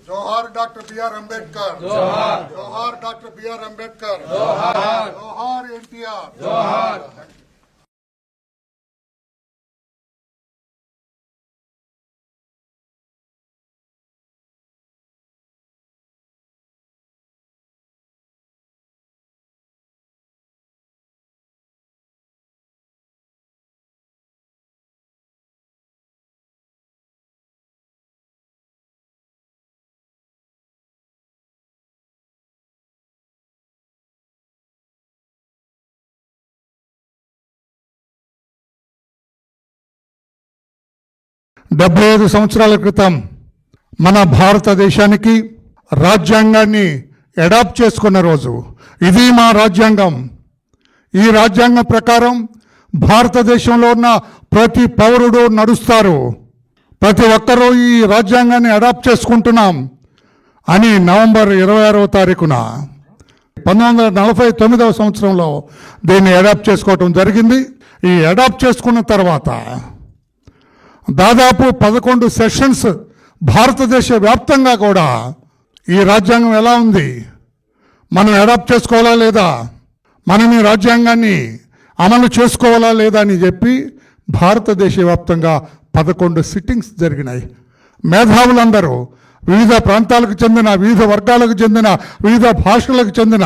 జోహార్ doctor BR Ambedkar. జోహార్. జోహార్ doctor BR Ambedkar. జోహార్. జోహార్ ఎన్టీఆర్. జోహార్. డెబ్బై 75 సంవత్సరాల క్రితం మన భారతదేశానికి రాజ్యాంగాన్ని అడాప్ట్ చేసుకున్న రోజు ఇది. మా రాజ్యాంగం. ఈ రాజ్యాంగం ప్రకారం భారతదేశంలో ఉన్న ప్రతి పౌరుడు నడుస్తారు. ప్రతి ఒక్కరూ ఈ రాజ్యాంగాన్ని అడాప్ట్ చేసుకుంటున్నాం అని నవంబర్ 26వ తారీఖున 1949వ సంవత్సరంలో దీన్ని అడాప్ట్ చేసుకోవటం జరిగింది. ఈ అడాప్ట్ చేసుకున్న తర్వాత దాదాపు 11 సెషన్స్ భారతదేశ వ్యాప్తంగా కూడా ఈ రాజ్యాంగం ఎలా ఉంది, మనం అడాప్ట్ చేసుకోవాలా లేదా, మనం ఈ రాజ్యాంగాన్ని అమలు చేసుకోవాలా లేదా అని చెప్పి భారతదేశ వ్యాప్తంగా 11 సిట్టింగ్స్ జరిగినాయి. మేధావులందరూ వివిధ ప్రాంతాలకు చెందిన, వివిధ వర్గాలకు చెందిన, వివిధ భాషలకు చెందిన,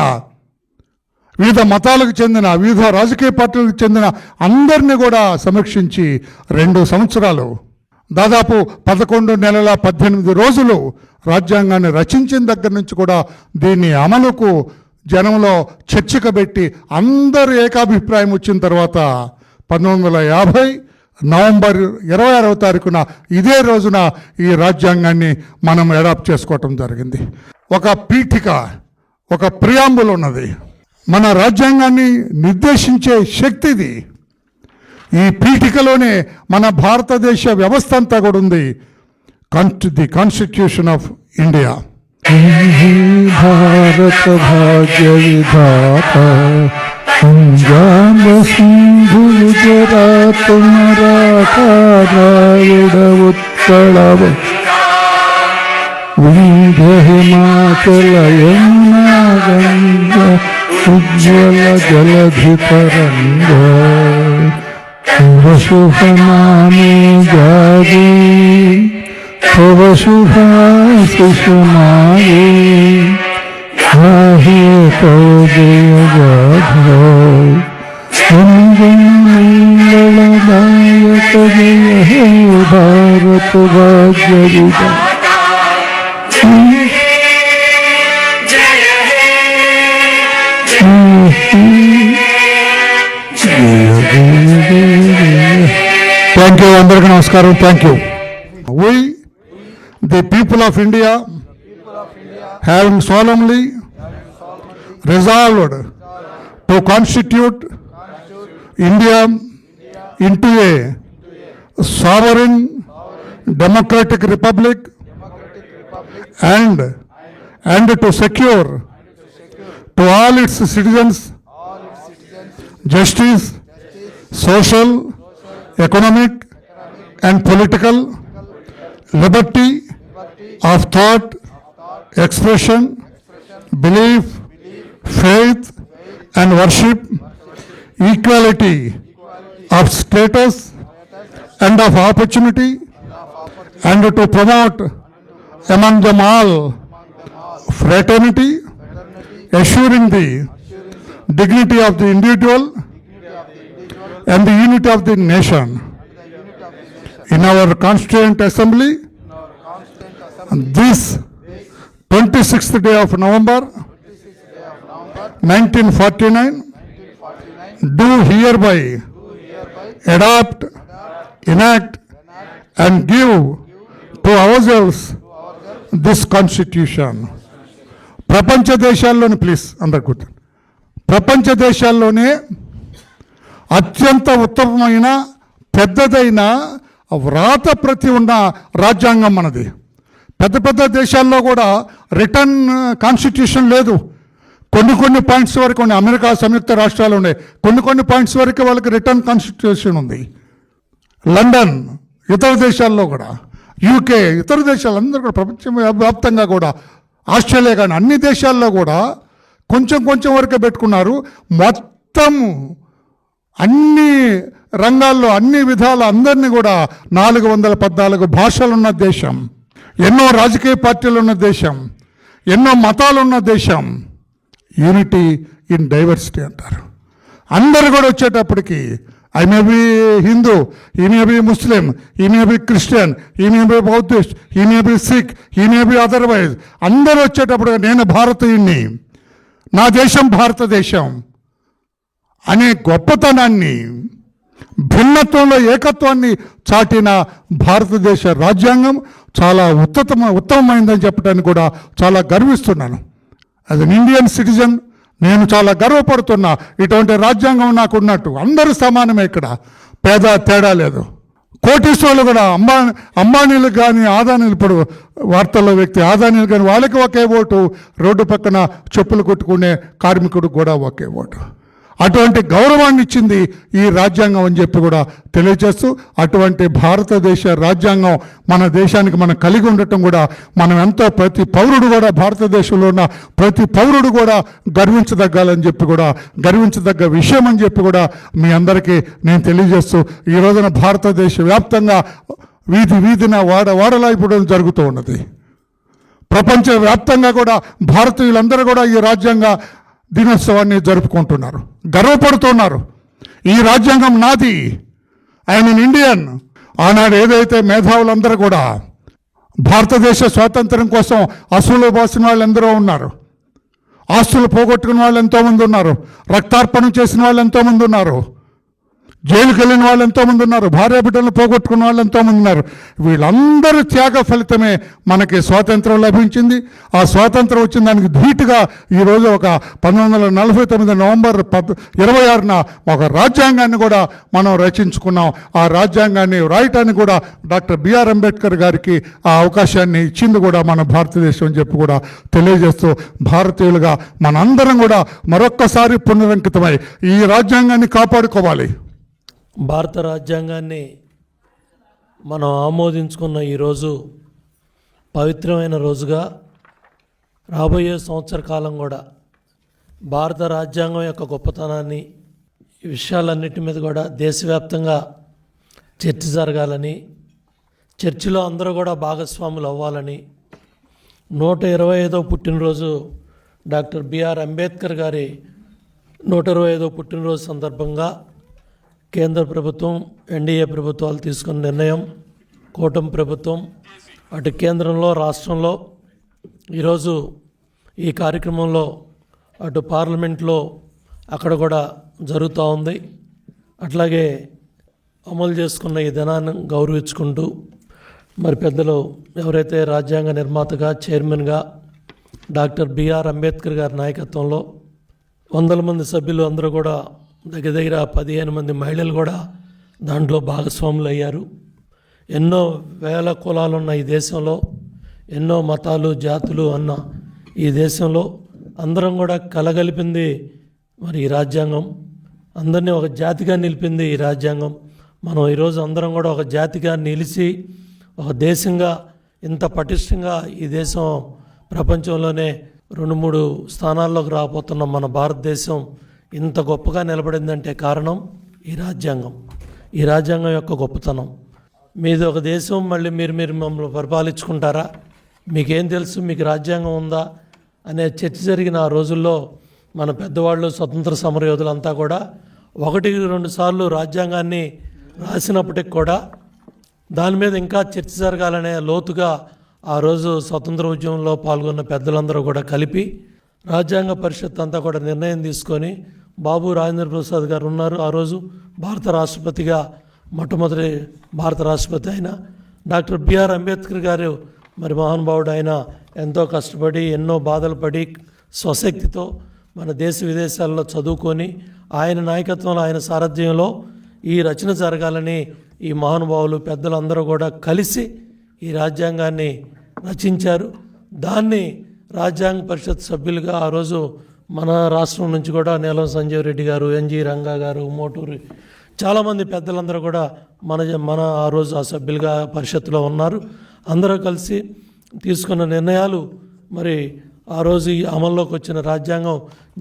వివిధ మతాలకు చెందిన, వివిధ రాజకీయ పార్టీలకు చెందిన అందరినీ కూడా సమీక్షించి 2 సంవత్సరాలు దాదాపు 11 నెలల 18 రోజులు రాజ్యాంగాన్ని రచించిన దగ్గర నుంచి కూడా దీన్ని అమలుకు జనంలో చర్చకు పెట్టి అందరూ ఏకాభిప్రాయం వచ్చిన తర్వాత 1950 నవంబర్ 26వ తారీఖున ఇదే రోజున ఈ రాజ్యాంగాన్ని మనం అడాప్ట్ చేసుకోవటం జరిగింది. ఒక పీఠిక, ఒక ప్రియాంబుల్ ఉన్నది. మన రాజ్యాంగాన్ని నిర్దేశించే శక్తిది. ఈ పీఠికలోనే మన భారతదేశ వ్యవస్థ అంతా కూడా ఉంది. The constitution of India. భారత భాగ్య విధాత పంజాబ్ సింధు గుజరాత్ మరాఠా ద్రావిడ ఉత్కళ వింధ్య హిమాచల యమునా గంగా ఉజ్వల జలధి తరంగ తవ శుభ నామే జాగే తవ శుభాశిష మాగే గాహే తవ జయ గాథ మంగళదాయక జయ హే భారత భాగ్య విధాత. Thank you. అందరికీ నమస్కారం. Thank you. We, the people of India, having solemnly resolved to constitute India into a sovereign democratic republic and to secure to all its citizens justice, social, economic and political liberty of thought, expression, belief, faith and worship, equality of status and of opportunity, and to promote among them all fraternity, assuring the dignity of the individual and the unity of the nation. In our Constituent Assembly, this 26th day of November 1949, do hereby adopt, enact and give to ourselves this Constitution. ప్రపంచ దేశాల్లోని please అందరు కూర్చోండి. ప్రపంచ దేశాల్లోనే అత్యంత ఉత్తమమైన పెద్దదైన వ్రాత ప్రతి ఉన్న రాజ్యాంగం మనది. పెద్ద పెద్ద దేశాల్లో కూడా రిటర్న్ కాన్స్టిట్యూషన్ లేదు. కొన్ని పాయింట్స్ వరకు ఉన్నాయి. అమెరికా సంయుక్త రాష్ట్రాలు ఉన్నాయి. కొన్ని పాయింట్స్ వరకు వాళ్ళకి రిటర్న్ కాన్స్టిట్యూషన్ ఉంది. లండన్, ఇతర దేశాల్లో కూడా యూకే, ఇతర దేశాలందరూ కూడా ప్రపంచ వ్యాప్తంగా కూడా, ఆస్ట్రేలియా కానీ అన్ని దేశాల్లో కూడా కొంచెం కొంచెం వరకే పెట్టుకున్నారు. మొత్తం అన్ని రంగాల్లో అన్ని విధాల అందరినీ కూడా 414 భాషలున్న దేశం, ఎన్నో రాజకీయ పార్టీలు ఉన్న దేశం, ఎన్నో మతాలున్న దేశం. యూనిటీ ఇన్ డైవర్సిటీ అంటారు. అందరు కూడా వచ్చేటప్పటికి ఐ మే బి హిందూ, ఈ మే బి ముస్లిం, ఈ మే బి క్రిస్టియన్, ఈ మే బి బౌద్ధిస్ట్, ఈ మే బి సిక్, ఈ మే బి అదర్వైజ్, అందరూ వచ్చేటప్పుడు నేను భారతీయుణ్ణి, నా దేశం భారతదేశం అనే గొప్పతనాన్ని, భిన్నత్వంలో ఏకత్వాన్ని చాటిన భారతదేశ రాజ్యాంగం చాలా ఉత్తమమైందని చెప్పడానికి కూడా చాలా గర్విస్తున్నాను. యాజ్ అన్ ఇండియన్ సిటిజన్ నేను చాలా గర్వపడుతున్నా. ఇటువంటి రాజ్యాంగం నాకు ఉన్నట్టు. అందరూ సమానమే, ఇక్కడ పేద తేడా లేదు. కోటీశ్వరులు కూడా అంబానీలు కానీ ఆదానీలు, ఇప్పుడు వార్తల్లో వ్యక్తి ఆదానీలు కానీ వాళ్ళకి ఒకే ఓటు, రోడ్డు పక్కన చెప్పులు కొట్టుకునే కార్మికుడు కూడా ఒకే ఓటు. అటువంటి గౌరవాన్ని ఇచ్చింది ఈ రాజ్యాంగం అని చెప్పి కూడా తెలియజేస్తూ, అటువంటి భారతదేశ రాజ్యాంగం మన దేశానికి మనం కలిగి ఉండటం కూడా మనం ఎంతో, ప్రతి పౌరుడు కూడా, భారతదేశంలో ఉన్న ప్రతి పౌరుడు కూడా గర్వించదగ్గాలని చెప్పి కూడా, గర్వించదగ్గ విషయం అని చెప్పి కూడా మీ అందరికీ నేను తెలియజేస్తూ, ఈ రోజున భారతదేశ వ్యాప్తంగా వీధి వీధిన వాడలా ఇప్పుడు జరుగుతూ ఉన్నది. ప్రపంచ వ్యాప్తంగా కూడా భారతీయులందరూ కూడా ఈ రాజ్యాంగ దినోత్సవాన్ని జరుపుకుంటున్నారు, గర్వపడుతున్నారు. ఈ రాజ్యాంగం నాది, ఐఎమ్ ఎన్ ఇండియన్. ఆనాడు ఏదైతే మేధావులందరూ కూడా భారతదేశ స్వాతంత్రం కోసం అసూలు బాసిన వాళ్ళు ఎందరో ఉన్నారు, ఆస్తులు పోగొట్టుకున్న వాళ్ళు ఎంతోమంది ఉన్నారు, రక్తార్పణం చేసిన వాళ్ళు ఎంతోమంది ఉన్నారు, జైలుకి వెళ్ళిన వాళ్ళు ఎంతోమంది ఉన్నారు, భార్యాబిడ్డలను పోగొట్టుకున్న వాళ్ళు ఎంతోమంది ఉన్నారు. వీళ్ళందరూ త్యాగ ఫలితమే మనకి స్వాతంత్రం లభించింది. ఆ స్వాతంత్రం వచ్చిన దానికి ధీటుగా ఈరోజు ఒక 1949 నవంబర్ 26న ఒక రాజ్యాంగాన్ని కూడా మనం రచించుకున్నాం. ఆ రాజ్యాంగాన్ని రాయటానికి కూడా డాక్టర్ బిఆర్ అంబేద్కర్ గారికి ఆ అవకాశాన్ని ఇచ్చింది కూడా మన భారతదేశం అని చెప్పి కూడా తెలియజేస్తూ, భారతీయులుగా మనందరం కూడా మరొక్కసారి పునరంకితమై ఈ రాజ్యాంగాన్ని కాపాడుకోవాలి. భారత రాజ్యాంగాన్ని మనం ఆమోదించుకున్న ఈరోజు పవిత్రమైన రోజుగా, రాబోయే సంవత్సర కాలం కూడా భారత రాజ్యాంగం యొక్క గొప్పతనాన్ని, ఈ విషయాలన్నిటి మీద కూడా దేశవ్యాప్తంగా చర్చ జరగాలని, చర్చిలో అందరూ కూడా భాగస్వాములు అవ్వాలని, 125వ పుట్టినరోజు డాక్టర్ బిఆర్ అంబేద్కర్ గారి 125వ పుట్టినరోజు సందర్భంగా కేంద్ర ప్రభుత్వం, ఎన్డీఏ ప్రభుత్వాలు తీసుకున్న నిర్ణయం, కూటమి ప్రభుత్వం, అటు కేంద్రంలో రాష్ట్రంలో ఈరోజు ఈ కార్యక్రమంలో అటు పార్లమెంట్లో అక్కడ కూడా జరుగుతూ ఉంది. అట్లాగే అమలు చేసుకున్న ఈ దినాన్ని గౌరవించుకుంటూ, మరి పెద్దలు ఎవరైతే రాజ్యాంగ నిర్మాతగా, చైర్మన్గా డాక్టర్ బిఆర్ అంబేద్కర్ గారి నాయకత్వంలో 100 మంది సభ్యులు అందరూ కూడా, దగ్గర 15 మంది మహిళలు కూడా దాంట్లో భాగస్వాములు అయ్యారు. ఎన్నో వేల కులాలు ఉన్న ఈ దేశంలో, ఎన్నో మతాలు జాతులు అన్న ఈ దేశంలో అందరం కూడా కలగలిపింది మరి ఈ రాజ్యాంగం. అందరినీ ఒక జాతిగా నిలిపింది ఈ రాజ్యాంగం. మనం ఈరోజు అందరం కూడా ఒక జాతిగా నిలిచి, ఒక దేశంగా ఇంత పటిష్టంగా ఈ దేశం ప్రపంచంలోనే 2-3 స్థానాల్లోకి రాబోతున్న మన భారతదేశం ఇంత గొప్పగా నిలబడిందంటే కారణం ఈ రాజ్యాంగం, ఈ రాజ్యాంగం యొక్క గొప్పతనం. మీది ఒక దేశం, మళ్ళీ మీరు మమ్మల్ని పరిపాలించుకుంటారా, మీకేం తెలుసు, మీకు రాజ్యాంగం ఉందా అనే చర్చ జరిగిన ఆ రోజుల్లో మన పెద్దవాళ్ళు, స్వతంత్ర సమరయోధులంతా కూడా 1-2 సార్లు రాజ్యాంగాన్ని రాసినప్పటికి కూడా దాని మీద ఇంకా చర్చ జరగాలనే లోతుగా ఆ రోజు స్వతంత్ర ఉద్యమంలో పాల్గొన్న పెద్దలందరూ కూడా కలిపి రాజ్యాంగ పరిషత్ అంతా కూడా నిర్ణయం తీసుకొని, బాబు రాజేంద్ర ప్రసాద్ గారు ఉన్నారు ఆ రోజు భారత రాష్ట్రపతిగా, మొట్టమొదటి భారత రాష్ట్రపతి అయిన డాక్టర్ బిఆర్ అంబేద్కర్ గారు, మరి మహానుభావుడు ఆయన ఎంతో కష్టపడి, ఎన్నో బాధలు పడి, స్వశక్తితో మన దేశ విదేశాల్లో చదువుకొని, ఆయన నాయకత్వంలో, ఆయన సారథ్యంలో ఈ రచన జరగాలని ఈ మహానుభావులు పెద్దలందరూ కూడా కలిసి ఈ రాజ్యాంగాన్ని రచించారు. దాన్ని రాజ్యాంగ పరిషత్ సభ్యులుగా ఆ రోజు మన రాష్ట్రం నుంచి కూడా నీలం సంజీవ్ రెడ్డి గారు, ఎన్జి రంగా గారు, మోటూరి, చాలామంది పెద్దలందరూ కూడా మన ఆ రోజు ఆ సభ్యులుగా పరిషత్తులో ఉన్నారు. అందరూ కలిసి తీసుకున్న నిర్ణయాలు మరి ఆ రోజు ఈ అమల్లోకి వచ్చిన రాజ్యాంగం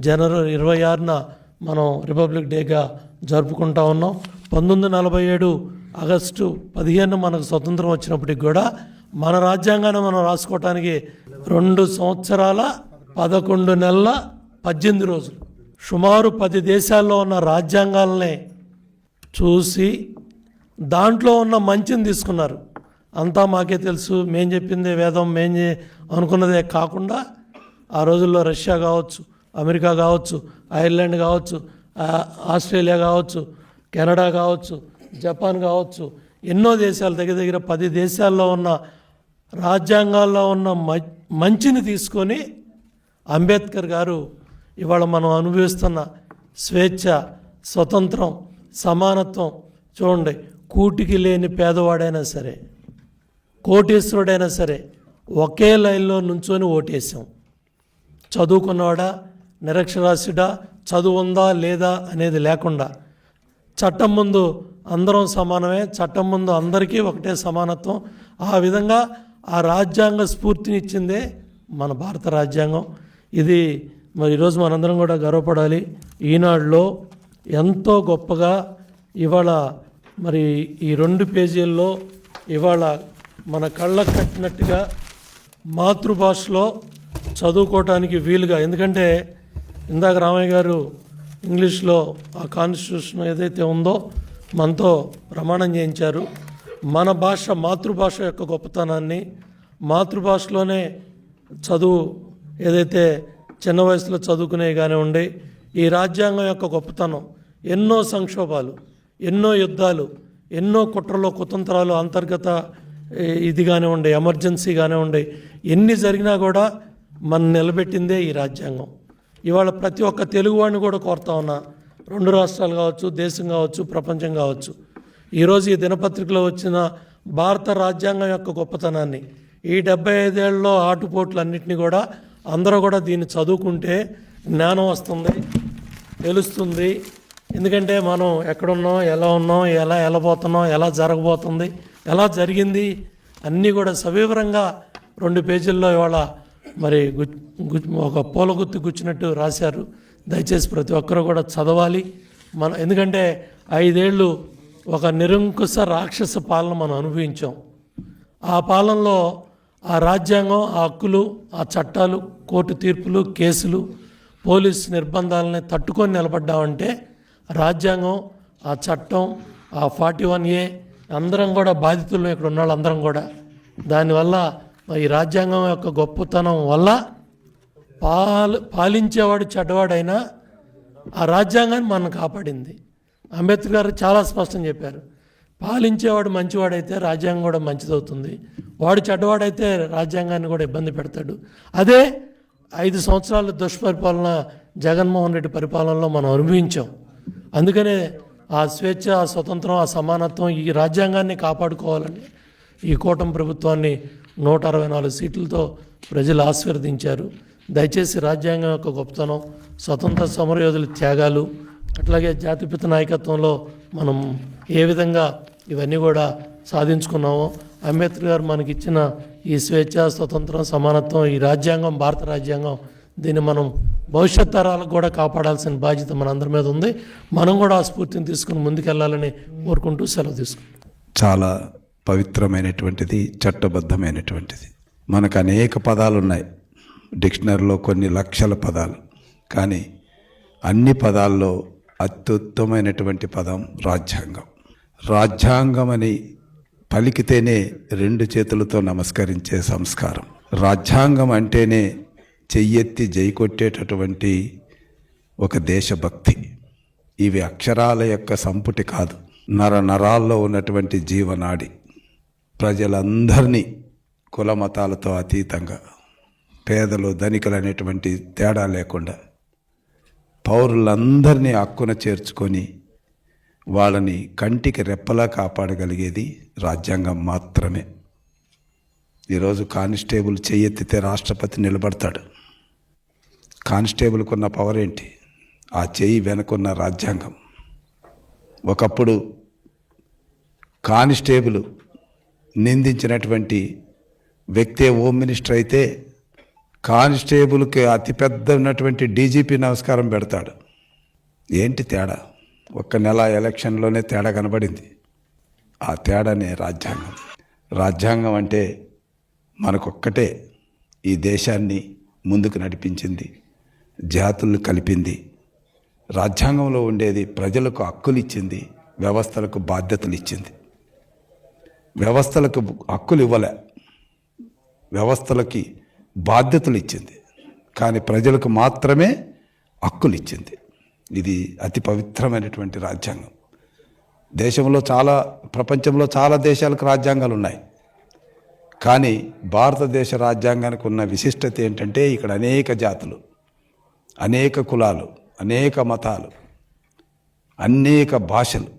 జనవరి 26న మనం రిపబ్లిక్ డేగా జరుపుకుంటా ఉన్నాం. 1947 ఆగస్టు 15 మనకు స్వతంత్రం వచ్చినప్పటికి కూడా మన రాజ్యాంగాన్ని మనం రాసుకోవటానికి 2 సంవత్సరాల 11 నెలల 18 రోజులు సుమారు 10 దేశాల్లో ఉన్న రాజ్యాంగాలనే చూసి దాంట్లో ఉన్న మంచిని తీసుకున్నారు. అంతా మాకే తెలుసు, మేం చెప్పిందే వేదం, అనుకున్నదే కాకుండా ఆ రోజుల్లో రష్యా కావచ్చు, అమెరికా కావచ్చు, ఐర్లాండ్ కావచ్చు, ఆస్ట్రేలియా కావచ్చు, కెనడా కావచ్చు, జపాన్ కావచ్చు, ఎన్నో దేశాలు దగ్గర 10 దేశాల్లో ఉన్న రాజ్యాంగాల్లో ఉన్న మంచిని తీసుకొని అంబేద్కర్ గారు ఇవాళ మనం అనుభవిస్తున్న స్వేచ్ఛ, స్వతంత్రం, సమానత్వం చూడండి. కూటికి లేని పేదవాడైనా సరే, కోటీశ్వరుడైనా సరే ఒకే లైన్లో నుంచొని ఓటేసాం. చదువుకున్నవాడా, నిరక్షరాస్యుడా, చదువు ఉందా లేదా అనేది లేకుండా చట్టం ముందు అందరం సమానమే, చట్టం ముందు అందరికీ ఒకటే సమానత్వం. ఆ విధంగా ఆ రాజ్యాంగ స్ఫూర్తినిచ్చిందే మన భారత రాజ్యాంగం. ఇది మరి ఈరోజు మనందరం కూడా గర్వపడాలి. ఈనాడులో ఎంతో గొప్పగా ఇవాళ మరి ఈ 2 పేజీల్లో ఇవాళ మన కళ్ళకు కట్టినట్టుగా మాతృభాషలో చదువుకోవటానికి వీలుగా, ఎందుకంటే ఇందాక రామయ్య గారు ఇంగ్లీష్లో ఆ కాన్స్టిట్యూషన్ ఏదైతే ఉందో మనతో ప్రమాణం చేయించారు. మన భాష, మాతృభాష యొక్క గొప్పతనాన్ని, మాతృభాషలోనే చదువు ఏదైతే చిన్న వయసులో చదువుకునేవి కానివ్వండి, ఈ రాజ్యాంగం యొక్క గొప్పతనం, ఎన్నో సంక్షోభాలు, ఎన్నో యుద్ధాలు, ఎన్నో కుట్రలు, కుతంత్రాలు, అంతర్గత ఇది కానివ్వండి, ఎమర్జెన్సీ కానివ్వండి, ఎన్ని జరిగినా కూడా మనం నిలబెట్టిందే ఈ రాజ్యాంగం. ఇవాళ ప్రతి ఒక్క తెలుగువాడిని కూడా కోరుతా ఉన్నా, 2 రాష్ట్రాలు కావచ్చు, దేశం కావచ్చు, ప్రపంచం కావచ్చు, ఈరోజు ఈ దినపత్రికలో వచ్చిన భారత రాజ్యాంగం యొక్క గొప్పతనాన్ని, ఈ 75 ఏళ్ళలో ఆటుపోట్లన్నింటినీ కూడా అందరూ కూడా దీన్ని చదువుకుంటే జ్ఞానం వస్తుంది, తెలుస్తుంది. ఎందుకంటే మనం ఎక్కడున్నాం, ఎలా ఉన్నాం, ఎలా వెళ్ళబోతున్నాం, ఎలా జరగబోతుంది, ఎలా జరిగింది అన్నీ కూడా సవివరంగా 2 పేజీల్లో ఇవాళ మరి ఒక పూలగుత్తి గుచ్చినట్టు రాశారు. దయచేసి ప్రతి ఒక్కరూ కూడా చదవాలి. ఎందుకంటే 5 ఏళ్ళు ఒక నిరంకుశ రాక్షస పాలన మనం అనుభవించాం. ఆ పాలనలో ఆ రాజ్యాంగం, ఆ హక్కులు, ఆ చట్టాలు, కోర్టు తీర్పులు, కేసులు, పోలీసు నిర్బంధాలని తట్టుకొని నిలబడ్డామంటే రాజ్యాంగం, ఆ చట్టం, ఆ 41A అందరం కూడా బాధితులు, ఇక్కడ ఉన్న వాళ్ళందరం కూడా. దానివల్ల ఈ రాజ్యాంగం యొక్క గొప్పతనం వల్ల పాలించేవాడు చెడ్డవాడైనా ఆ రాజ్యాంగాన్ని మనం కాపాడింది. అంబేద్కర్ గారు చాలా స్పష్టం చెప్పారు, పాలించేవాడు మంచివాడైతే రాజ్యాంగం కూడా మంచిదవుతుంది, వాడు చెడ్డవాడైతే రాజ్యాంగాన్ని కూడా ఇబ్బంది పెడతాడు. అదే 5 సంవత్సరాల దుష్పరిపాలన జగన్మోహన్ రెడ్డి పరిపాలనలో మనం అనుభవించాం. అందుకనే ఆ స్వేచ్ఛ, ఆ స్వతంత్రం, ఆ సమానత్వం, ఈ రాజ్యాంగాన్ని కాపాడుకోవాలని ఈ కూటమి ప్రభుత్వాన్ని 164 సీట్లతో ప్రజలు ఆశీర్వదించారు. దయచేసి రాజ్యాంగం యొక్క గొప్పతనం, స్వతంత్ర సమరయోధుల త్యాగాలు, అట్లాగే జాతిపిత నాయకత్వంలో మనం ఏ విధంగా ఇవన్నీ కూడా సాధించుకున్నామో, అంబేద్కర్ గారు మనకిచ్చిన ఈ స్వేచ్ఛ, స్వతంత్రం, సమానత్వం, ఈ రాజ్యాంగం, భారత రాజ్యాంగం, దీన్ని మనం భవిష్యత్ తరాలకు కూడా కాపాడాల్సిన బాధ్యత మనందరి మీద ఉంది. మనం కూడా ఆ స్ఫూర్తిని తీసుకుని ముందుకెళ్లాలని కోరుకుంటూ సెలవు తీసుకుంటాం. చాలా పవిత్రమైనటువంటిది, చట్టబద్ధమైనటువంటిది. మనకు అనేక పదాలు ఉన్నాయి డిక్షనరీలో, కొన్ని లక్షల పదాలు. కానీ అన్ని పదాల్లో అత్యుత్తమైనటువంటి పదం రాజ్యాంగం. రాజ్యాంగం అని పలికితేనే 2 చేతులతో నమస్కరించే సంస్కారం. రాజ్యాంగం అంటేనే చెయ్యెత్తి జై కొట్టేటటువంటి ఒక దేశభక్తి. ఇవి అక్షరాల యొక్క సంపుటి కాదు, నరాల్లో ఉన్నటువంటి జీవనాడి. ప్రజలందరినీ కుల మతాలతో అతీతంగా, పేదలు ధనికులు అనేటువంటి తేడా లేకుండా పౌరులందరినీ హక్కున చేర్చుకొని వాళ్ళని కంటికి రెప్పలా కాపాడగలిగేది రాజ్యాంగం మాత్రమే. ఈరోజు కానిస్టేబుల్ చెయ్యెత్తితే రాష్ట్రపతి నిలబడతాడు. కానిస్టేబుల్కున్న పవర్ ఏంటి? ఆ చెయ్యి వెనుకున్న రాజ్యాంగం. ఒకప్పుడు కానిస్టేబుల్ నిందించినటువంటి వ్యక్తే హోమ్ మినిస్టర్ అయితే కానిస్టేబుల్కి అతిపెద్ద ఉన్నటువంటి డీజీపీ నమస్కారం పెడతాడు. ఏంటి తేడా? ఒక్క నెల ఎలక్షన్లోనే తేడా కనబడింది. ఆ తేడానే రాజ్యాంగం. రాజ్యాంగం అంటే మనకొక్కటే ఈ దేశాన్ని ముందుకు నడిపించింది, జాతులను కలిపింది. రాజ్యాంగంలో ఉండేది ప్రజలకు హక్కులు ఇచ్చింది, వ్యవస్థలకు బాధ్యతలు ఇచ్చింది. వ్యవస్థలకు హక్కులు ఇవ్వలే, వ్యవస్థలకి బాధ్యతలు ఇచ్చింది, కానీ ప్రజలకు మాత్రమే హక్కులు ఇచ్చింది. ఇది అతి పవిత్రమైనటువంటి రాజ్యాంగం. దేశంలో ప్రపంచంలో చాలా దేశాలకు రాజ్యాంగాలు ఉన్నాయి, కానీ భారతదేశ రాజ్యాంగానికి ఉన్న విశిష్టత ఏంటంటే ఇక్కడ అనేక జాతులు, అనేక కులాలు, అనేక మతాలు, అనేక భాషలు,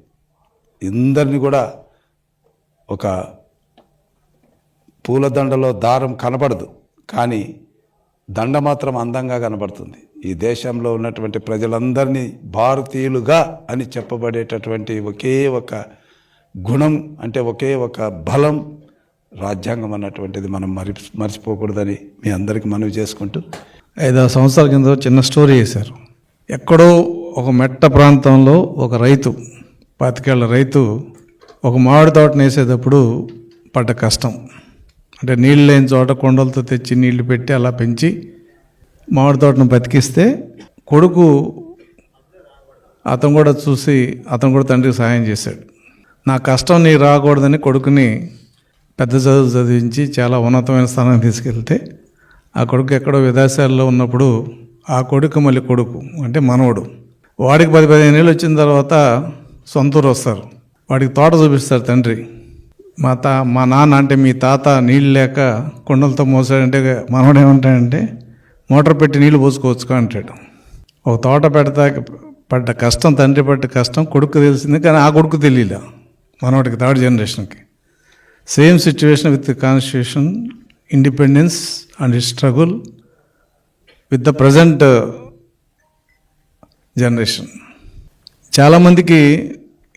ఇందరిని కూడా ఒక పూలదండలో దారం కనబడదు, కానీ దండ మాత్రం అందంగా కనబడుతుంది. ఈ దేశంలో ఉన్నటువంటి ప్రజలందరినీ భారతీయులుగా అని చెప్పబడేటటువంటి ఒకే ఒక గుణం, అంటే ఒకే ఒక బలం రాజ్యాంగం అన్నటువంటిది మనం మర్చిపోకూడదని మీ అందరికీ మనవి చేసుకుంటూ, 5 సంవత్సరాల కింద చిన్న స్టోరీ వేశారు. ఎక్కడో ఒక మెట్ట ప్రాంతంలో ఒక రైతు, 25 ఏళ్ల రైతు, ఒక మామిడి తోటను వేసేటప్పుడు పడ్డ కష్టం. అంటే నీళ్ళు లేని చోట కొండలతో తెచ్చి నీళ్లు పెట్టి అలా పెంచి మామిడి తోటను బతికిస్తే కొడుకు అతను కూడా చూసి అతను కూడా తండ్రికి సహాయం చేశాడు. నా కష్టం నీకు రాకూడదని కొడుకుని పెద్ద చదువు చదివించి చాలా ఉన్నతమైన స్థానానికి తీసుకెళ్తే ఆ కొడుకు ఎక్కడో విదేశాల్లో ఉన్నప్పుడు ఆ కొడుకు మళ్ళీ కొడుకు అంటే మనవడు, వాడికి 10-15 ఏళ్ళు వచ్చిన తర్వాత సొంతూరు వస్తారు. వాడికి తోట చూపిస్తారు తండ్రి. మా నాన్న అంటే మీ తాత నీళ్ళు లేక కొండలతో మోసాడంటే మనవడు ఏమంటాడంటే మోటార్ పెట్టి నీళ్ళు పోసుకోవచ్చు అంటాడు. ఒక తోట పడ్డ కష్టం, తండ్రి పడ్డ కష్టం కొడుకు తెలిసింది, కానీ ఆ కొడుకు తెలియలే మనవాడికి, 3rd జనరేషన్కి. Same situation with constitution, independence and struggle with the present generation. చాలామందికి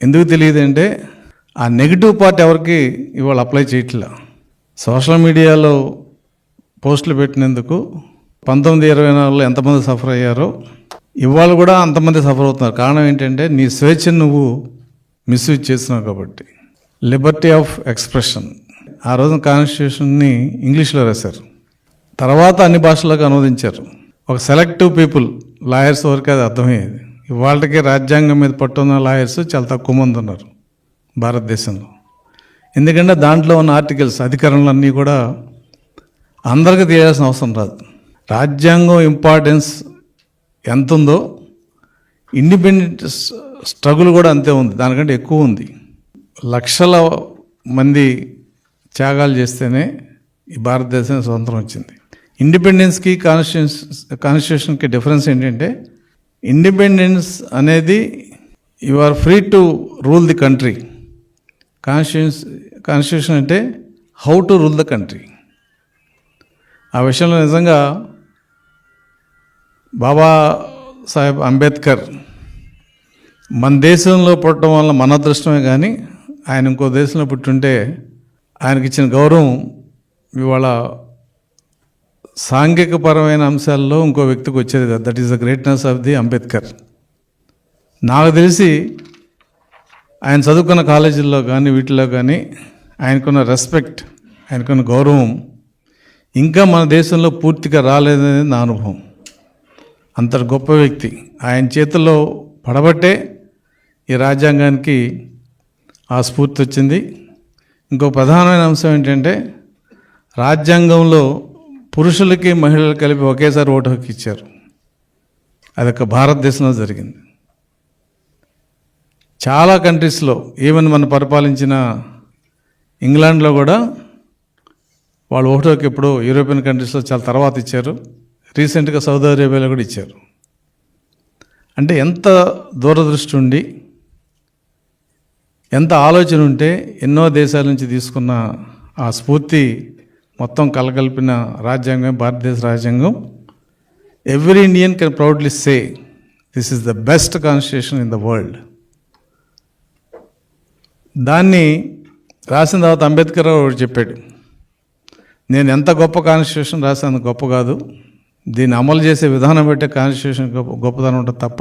ఎందుకు తెలియదు అంటే ఆ నెగిటివ్ పార్ట్ ఎవరికి ఇవాళ అప్లై చేయట్లా. సోషల్ మీడియాలో పోస్టులు పెట్టినందుకు 1924లో ఎంతమంది సఫర్ అయ్యారో ఇవాళ కూడా అంతమంది సఫర్ అవుతున్నారు. కారణం ఏంటంటే నీ స్వేచ్ఛను నువ్వు మిస్యూజ్ చేస్తున్నావు కాబట్టి. Liberty of expression. ఆ రోజున కాన్స్టిట్యూషన్ని ఇంగ్లీష్లో రాశారు, తర్వాత అన్ని భాషలకు అనువదించారు. ఒక సెలెక్టివ్ పీపుల్, లాయర్స్ వరకు అది అర్థమయ్యేది. ఇవాళకి రాజ్యాంగం మీద పట్టున్న లాయర్స్ చాలా తక్కువ మంది ఉన్నారు భారతదేశంలో. ఎందుకంటే దాంట్లో ఉన్న ఆర్టికల్స్, అధికరణలన్నీ కూడా అందరికీ తెలియాల్సిన అవసరం రాదు. రాజ్యాంగం ఇంపార్టెన్స్ ఎంత ఉందో ఇండిపెండెంట్ స్ట్రగుల్ కూడా అంతే ఉంది, దానికంటే ఎక్కువ ఉంది. లక్షల మంది త్యాగాలు చేస్తేనే ఈ భారతదేశం స్వతంత్రం వచ్చింది. ఇండిపెండెన్స్కి కాన్స్టిట్యూషన్కి డిఫరెన్స్ ఏంటంటే ఇండిపెండెన్స్ అనేది you are free to rule the country. Constitution అంటే how to rule the country. ఆ విషయంలో నిజంగా బాబా సాహెబ్ అంబేద్కర్ మన దేశంలో పుట్టడం వల్ల మన అదృష్టమే, కానీ ఆయన ఇంకో దేశంలో పుట్టుంటే ఆయనకి ఇచ్చిన గౌరవం ఇవాళ సాంఘికపరమైన అంశాల్లో ఇంకో వ్యక్తికి వచ్చేది కదా. That is the greatness of the Ambedkar. నాకు తెలిసి ఆయన చదువుకున్న కాలేజీల్లో కానీ వీటిలో కానీ ఆయనకున్న రెస్పెక్ట్, ఆయనకున్న గౌరవం ఇంకా మన దేశంలో పూర్తిగా రాలేదనేది నా అనుభవం. అంత గొప్ప వ్యక్తి. ఆయన చేతుల్లో పడబట్టే ఈ రాజ్యాంగానికి ఆ స్ఫూర్తి వచ్చింది. ఇంకో ప్రధానమైన అంశం ఏంటంటే రాజ్యాంగంలో పురుషులకి మహిళలు కలిపి ఒకేసారి ఓటు హక్కు ఇచ్చారు. అదొక భారతదేశంలో జరిగింది. చాలా కంట్రీస్లో, ఈవెన్ మన పరిపాలించిన ఇంగ్లాండ్లో కూడా వాళ్ళు ఓటు హక్కు ఎప్పుడో యూరోపియన్ కంట్రీస్లో చాలా తర్వాత ఇచ్చారు. రీసెంట్గా సౌదీ అరేబియాలో కూడా ఇచ్చారు. అంటే ఎంత దూరదృష్టి ఉండి, ఎంత ఆలోచన ఉంటే ఎన్నో దేశాల నుంచి తీసుకున్న ఆ స్ఫూర్తి మొత్తం కలగలిపిన రాజ్యాంగం భారతదేశ రాజ్యాంగం. Every Indian can proudly say this is the best constitution in the world. దాన్ని రాసిన తర్వాత అంబేద్కర్ ఒకటి చెప్పాడు, నేను ఎంత గొప్ప కాన్స్టిట్యూషన్ రాశాను గొప్ప కాదు, దీన్ని అమలు చేసే విధానం బట్టే కాన్స్టిట్యూషన్ గొప్పదనం ఉంటుంది తప్ప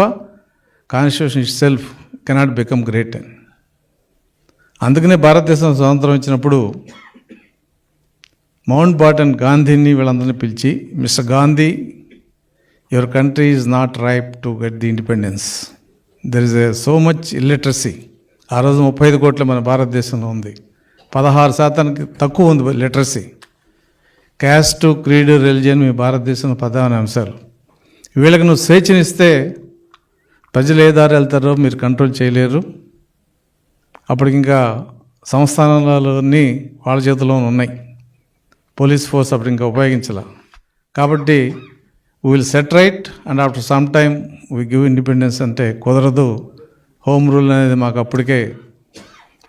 constitution it self cannot become great అని. అందుకనే భారతదేశం స్వతంత్రం వచ్చినప్పుడు మౌంట్ బాటన్ గాంధీని వీళ్ళందరినీ పిలిచి, mister Gandhi, your country is not ripe to get the independence, there is so much illiteracy. ఆ రోజు 35 కోట్ల మన భారతదేశంలో ఉంది, 16% తక్కువ ఉంది లిటరసీ. క్యాస్ట్, క్రీడ్, రిలిజియన్ మీ భారతదేశంలో ప్రధాన అంశాలు. వీళ్ళకి నువ్వు స్వేచ్ఛనిస్తే ప్రజలు ఏ దారి వెళ్తారో మీరు కంట్రోల్ చేయలేరు. అప్పటికి ఇంకా సంస్థానాలన్నీ వాళ్ళ చేతిలో ఉన్నాయి, పోలీస్ ఫోర్స్ అప్పుడు ఇంకా ఉపయోగించాల. కాబట్టి we will set right and after some time we give independence అంటే కుదరదు, హోమ్ రూల్ అనేది మాకు అప్పటికే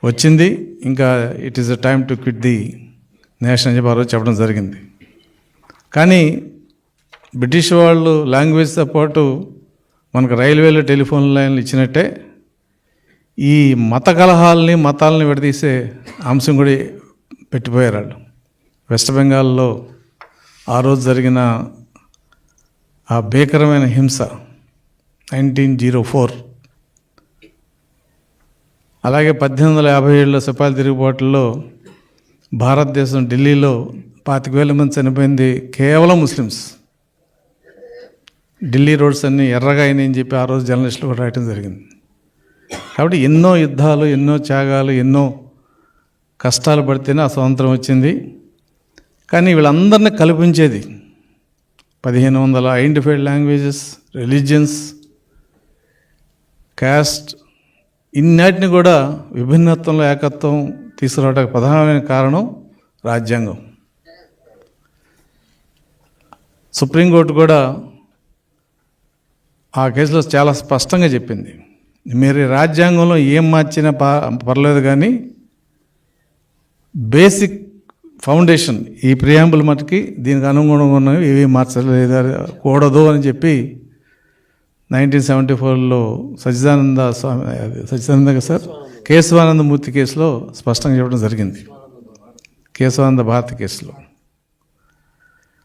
వచ్చింది, ఇంకా it is a time to quit the nation అని చెప్పి ఆ రోజు చెప్పడం జరిగింది. కానీ బ్రిటిష్ వాళ్ళు లాంగ్వేజ్తో పాటు మనకు రైల్వేలో టెలిఫోన్ లైన్లు ఇచ్చినట్టే ఈ మత కలహాలని, మతాలని విడదీసే అంశం కూడా పెట్టిపోయారు వాళ్ళు. వెస్ట్ బెంగాల్లో ఆ రోజు జరిగిన ఆ భీకరమైన హింస 1904, అలాగే 1857లో సిపాయిల తిరుగుబాటులో భారతదేశం ఢిల్లీలో 25,000 మంది చనిపోయింది కేవలం ముస్లిమ్స్. ఢిల్లీ రోడ్స్ అన్నీ ఎర్రగా అయినాయని చెప్పి ఆ రోజు జర్నలిస్టులు కూడా రాయటం జరిగింది. కాబట్టి ఎన్నో యుద్ధాలు, ఎన్నో త్యాగాలు, ఎన్నో కష్టాలు పడితేనే ఆ స్వాతంత్రం వచ్చింది. కానీ వీళ్ళందరినీ కల్పించేది 1500 ఐడెంటిఫైడ్ లాంగ్వేజెస్, రిలీజియన్స్, క్యాస్ట్, ఇన్నిటిని కూడా విభిన్నత్వంలో ఏకత్వం తీసుకురావడానికి ప్రధానమైన కారణం రాజ్యాంగం. సుప్రీంకోర్టు కూడా ఆ కేసులో చాలా స్పష్టంగా చెప్పింది, మీరు రాజ్యాంగంలో ఏం మార్చినా పర్లేదు, కానీ బేసిక్ ఫౌండేషన్ ఈ ప్రియాంబుల్ మటుకి దీనికి అనుగుణంగా ఉన్నవి ఏవి మార్చలేదు కూడదు అని చెప్పి 1974లో సచ్చిదానంద సార్ కేశవానంద మూర్తి కేసులో స్పష్టంగా చెప్పడం జరిగింది. కేశవానంద భారతి కేసులో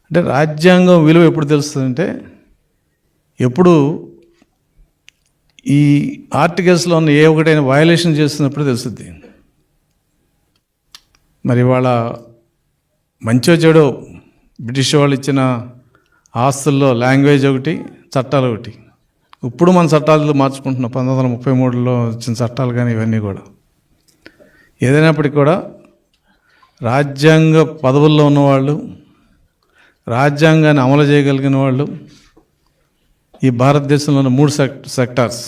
అంటే రాజ్యాంగం విలువ ఎప్పుడు తెలుస్తుందంటే ఎప్పుడు ఈ ఆర్టికల్స్లో ఉన్న ఏ ఒకటైనా వయలేషన్ చేస్తున్నప్పుడు తెలుస్తుంది. మరి వాళ్ళ మంచో చెడో బ్రిటిష్ వాళ్ళు ఇచ్చిన ఆస్తుల్లో లాంగ్వేజ్ ఒకటి, చట్టాలు ఒకటి. ఇప్పుడు మన చట్టాలు మార్చుకుంటున్నాం, 1933లో వచ్చిన చట్టాలు కానీ ఇవన్నీ కూడా. ఏదైనప్పటికీ కూడా రాజ్యాంగ పదవుల్లో ఉన్నవాళ్ళు, రాజ్యాంగాన్ని అమలు చేయగలిగిన వాళ్ళు ఈ భారతదేశంలో ఉన్న 3 సెక్టార్స్: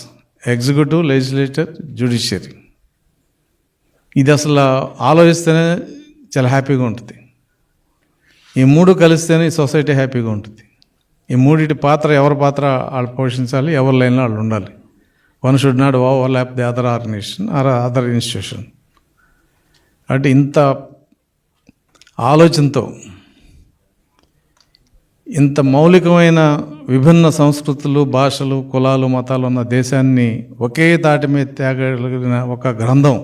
ఎగ్జిక్యూటివ్, లెజిస్లేచర్, జ్యుడిషియరీ. ఇది అసలు ఆలోచిస్తేనే చాలా హ్యాపీగా ఉంటుంది. ఈ 3 కలిస్తేనే ఈ సొసైటీ హ్యాపీగా ఉంటుంది. ఈ 3 పాత్ర, ఎవరి పాత్ర వాళ్ళు పోషించాలి, ఎవరి లైన్లో వాళ్ళు ఉండాలి. One should not overlap the other organization or other institution. అంటే ఇంత ఆలోచనతో, ఇంత మౌలికమైన విభిన్న సంస్కృతులు, భాషలు, కులాలు, మతాలు ఉన్న దేశాన్ని ఒకే తాటి మీద తేగలిగిన ఒక గ్రంథం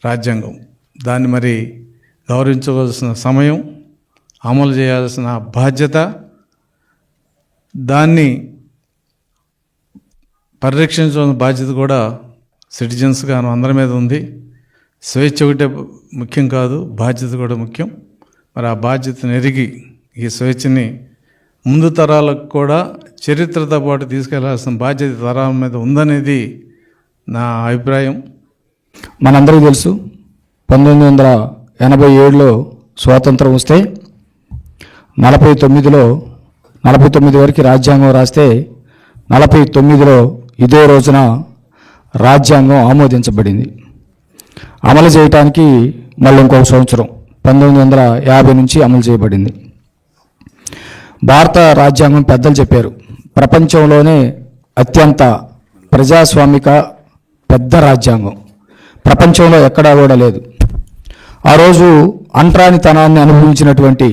రాజ్యాంగం. దాన్ని మరి గౌరవించవలసిన సమయం, అమలు చేయాల్సిన బాధ్యత, దాన్ని పరిరక్షించాల్సిన బాధ్యత కూడా సిటిజన్స్గా అందరి మీద ఉంది. స్వేచ్ఛ ఒకటే ముఖ్యం కాదు, బాధ్యత కూడా ముఖ్యం. మరి ఆ బాధ్యతను ఎరిగి ఈ స్వేచ్ఛని ముందు తరాలకు కూడా చరిత్రతో పాటు తీసుకెళ్లాల్సిన బాధ్యత తరాల మీద ఉందనేది నా అభిప్రాయం. మనందరికీ తెలుసు 1987లో స్వాతంత్రం వస్తే 49 వరకు రాజ్యాంగం రాస్తే 49లో ఇదే రోజున రాజ్యాంగం ఆమోదించబడింది. అమలు చేయటానికి మళ్ళీ ఇంకొక సంవత్సరం 1950 నుంచి అమలు చేయబడింది. భారత రాజ్యాంగం పెద్దలు చెప్పారు, ప్రపంచంలోనే అత్యంత ప్రజాస్వామిక పెద్ద రాజ్యాంగం ప్రపంచంలో ఎక్కడా కూడా లేదు. ఆ రోజు అంటరానితనాన్ని అనుభవించినటువంటి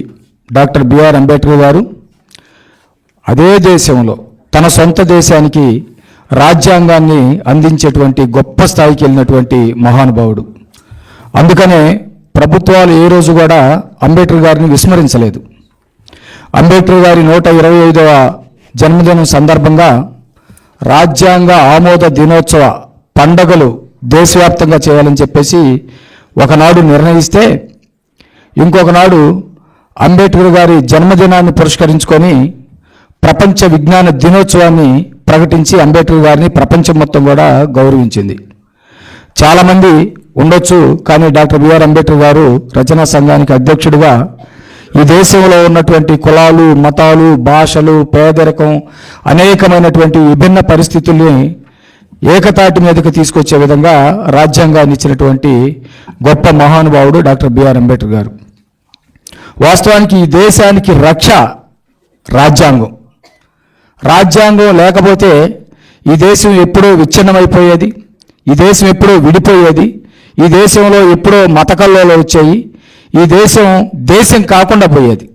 డాక్టర్ బిఆర్ అంబేద్కర్ గారు అదే దేశంలో తన సొంత దేశానికి రాజ్యాంగాన్ని అందించేటువంటి గొప్ప స్థాయికి వెళ్ళినటువంటి మహానుభావుడు. అందుకనే ప్రభుత్వాలు ఏ రోజు కూడా అంబేద్కర్ గారిని విస్మరించలేదు. అంబేద్కర్ గారి 125వ జన్మదినం సందర్భంగా రాజ్యాంగ ఆమోద దినోత్సవ పండగలు దేశవ్యాప్తంగా చేయాలని చెప్పేసి ఒకనాడు నిర్ణయిస్తే, ఇంకొకనాడు అంబేద్కర్ గారి జన్మదినాన్ని పురస్కరించుకొని ప్రపంచ విజ్ఞాన దినోత్సవాన్ని ప్రకటించి అంబేద్కర్ గారిని ప్రపంచం మొత్తం కూడా గౌరవించింది. చాలామంది ఉండొచ్చు, కానీ డాక్టర్ బిఆర్ అంబేద్కర్ గారు రచనా సంఘానికి అధ్యక్షుడిగా ఈ దేశంలో ఉన్నటువంటి కులాలు, మతాలు, భాషలు, పేదరికం, అనేకమైనటువంటి విభిన్న పరిస్థితుల్ని ఏకతాటి మీదకి తీసుకొచ్చే విధంగా రాజ్యాంగాన్ని ఇచ్చినటువంటి గొప్ప మహానుభావుడు డాక్టర్ బిఆర్ అంబేద్కర్ గారు. వాస్తవానికి ఈ దేశానికి రక్ష రాజ్యాంగం. రాజ్యాంగం లేకపోతే ఈ దేశం ఎప్పుడో విచ్ఛిన్నమైపోయేది, ఈ దేశం ఎప్పుడో విడిపోయేది, ఈ దేశంలో ఎప్పుడో మతకల్లోలు వచ్చాయి, ఈ దేశం దేశం కాకుండా పోయేది.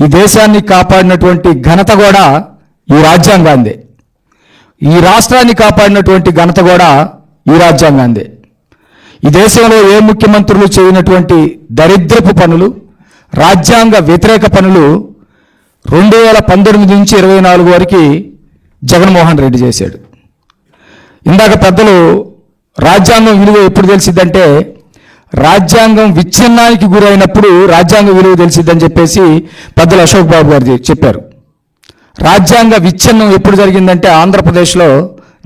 ఈ దేశాన్ని కాపాడినటువంటి ఘనత కూడా ఈ రాజ్యాంగాందే. ఈ రాష్ట్రాన్ని కాపాడినటువంటి ఘనత కూడా ఈ రాజ్యాంగాందే. ఈ దేశంలో ఏ ముఖ్యమంత్రులు చేయనటువంటి దరిద్రపు పనులు, రాజ్యాంగ వ్యతిరేక పనులు 2019 నుంచి 24 వరకు జగన్మోహన్ రెడ్డి చేశాడు. ఇందాక పెద్దలు రాజ్యాంగం విలువ ఎప్పుడు తెలిసిద్దంటే, రాజ్యాంగం విచ్ఛిన్నానికి గురైనప్పుడు రాజ్యాంగ విలువ తెలిసిద్దని చెప్పేసి పెద్దలు అశోక్ బాబు గారు చెప్పారు. రాజ్యాంగ విచ్ఛిన్నం ఎప్పుడు జరిగిందంటే ఆంధ్రప్రదేశ్లో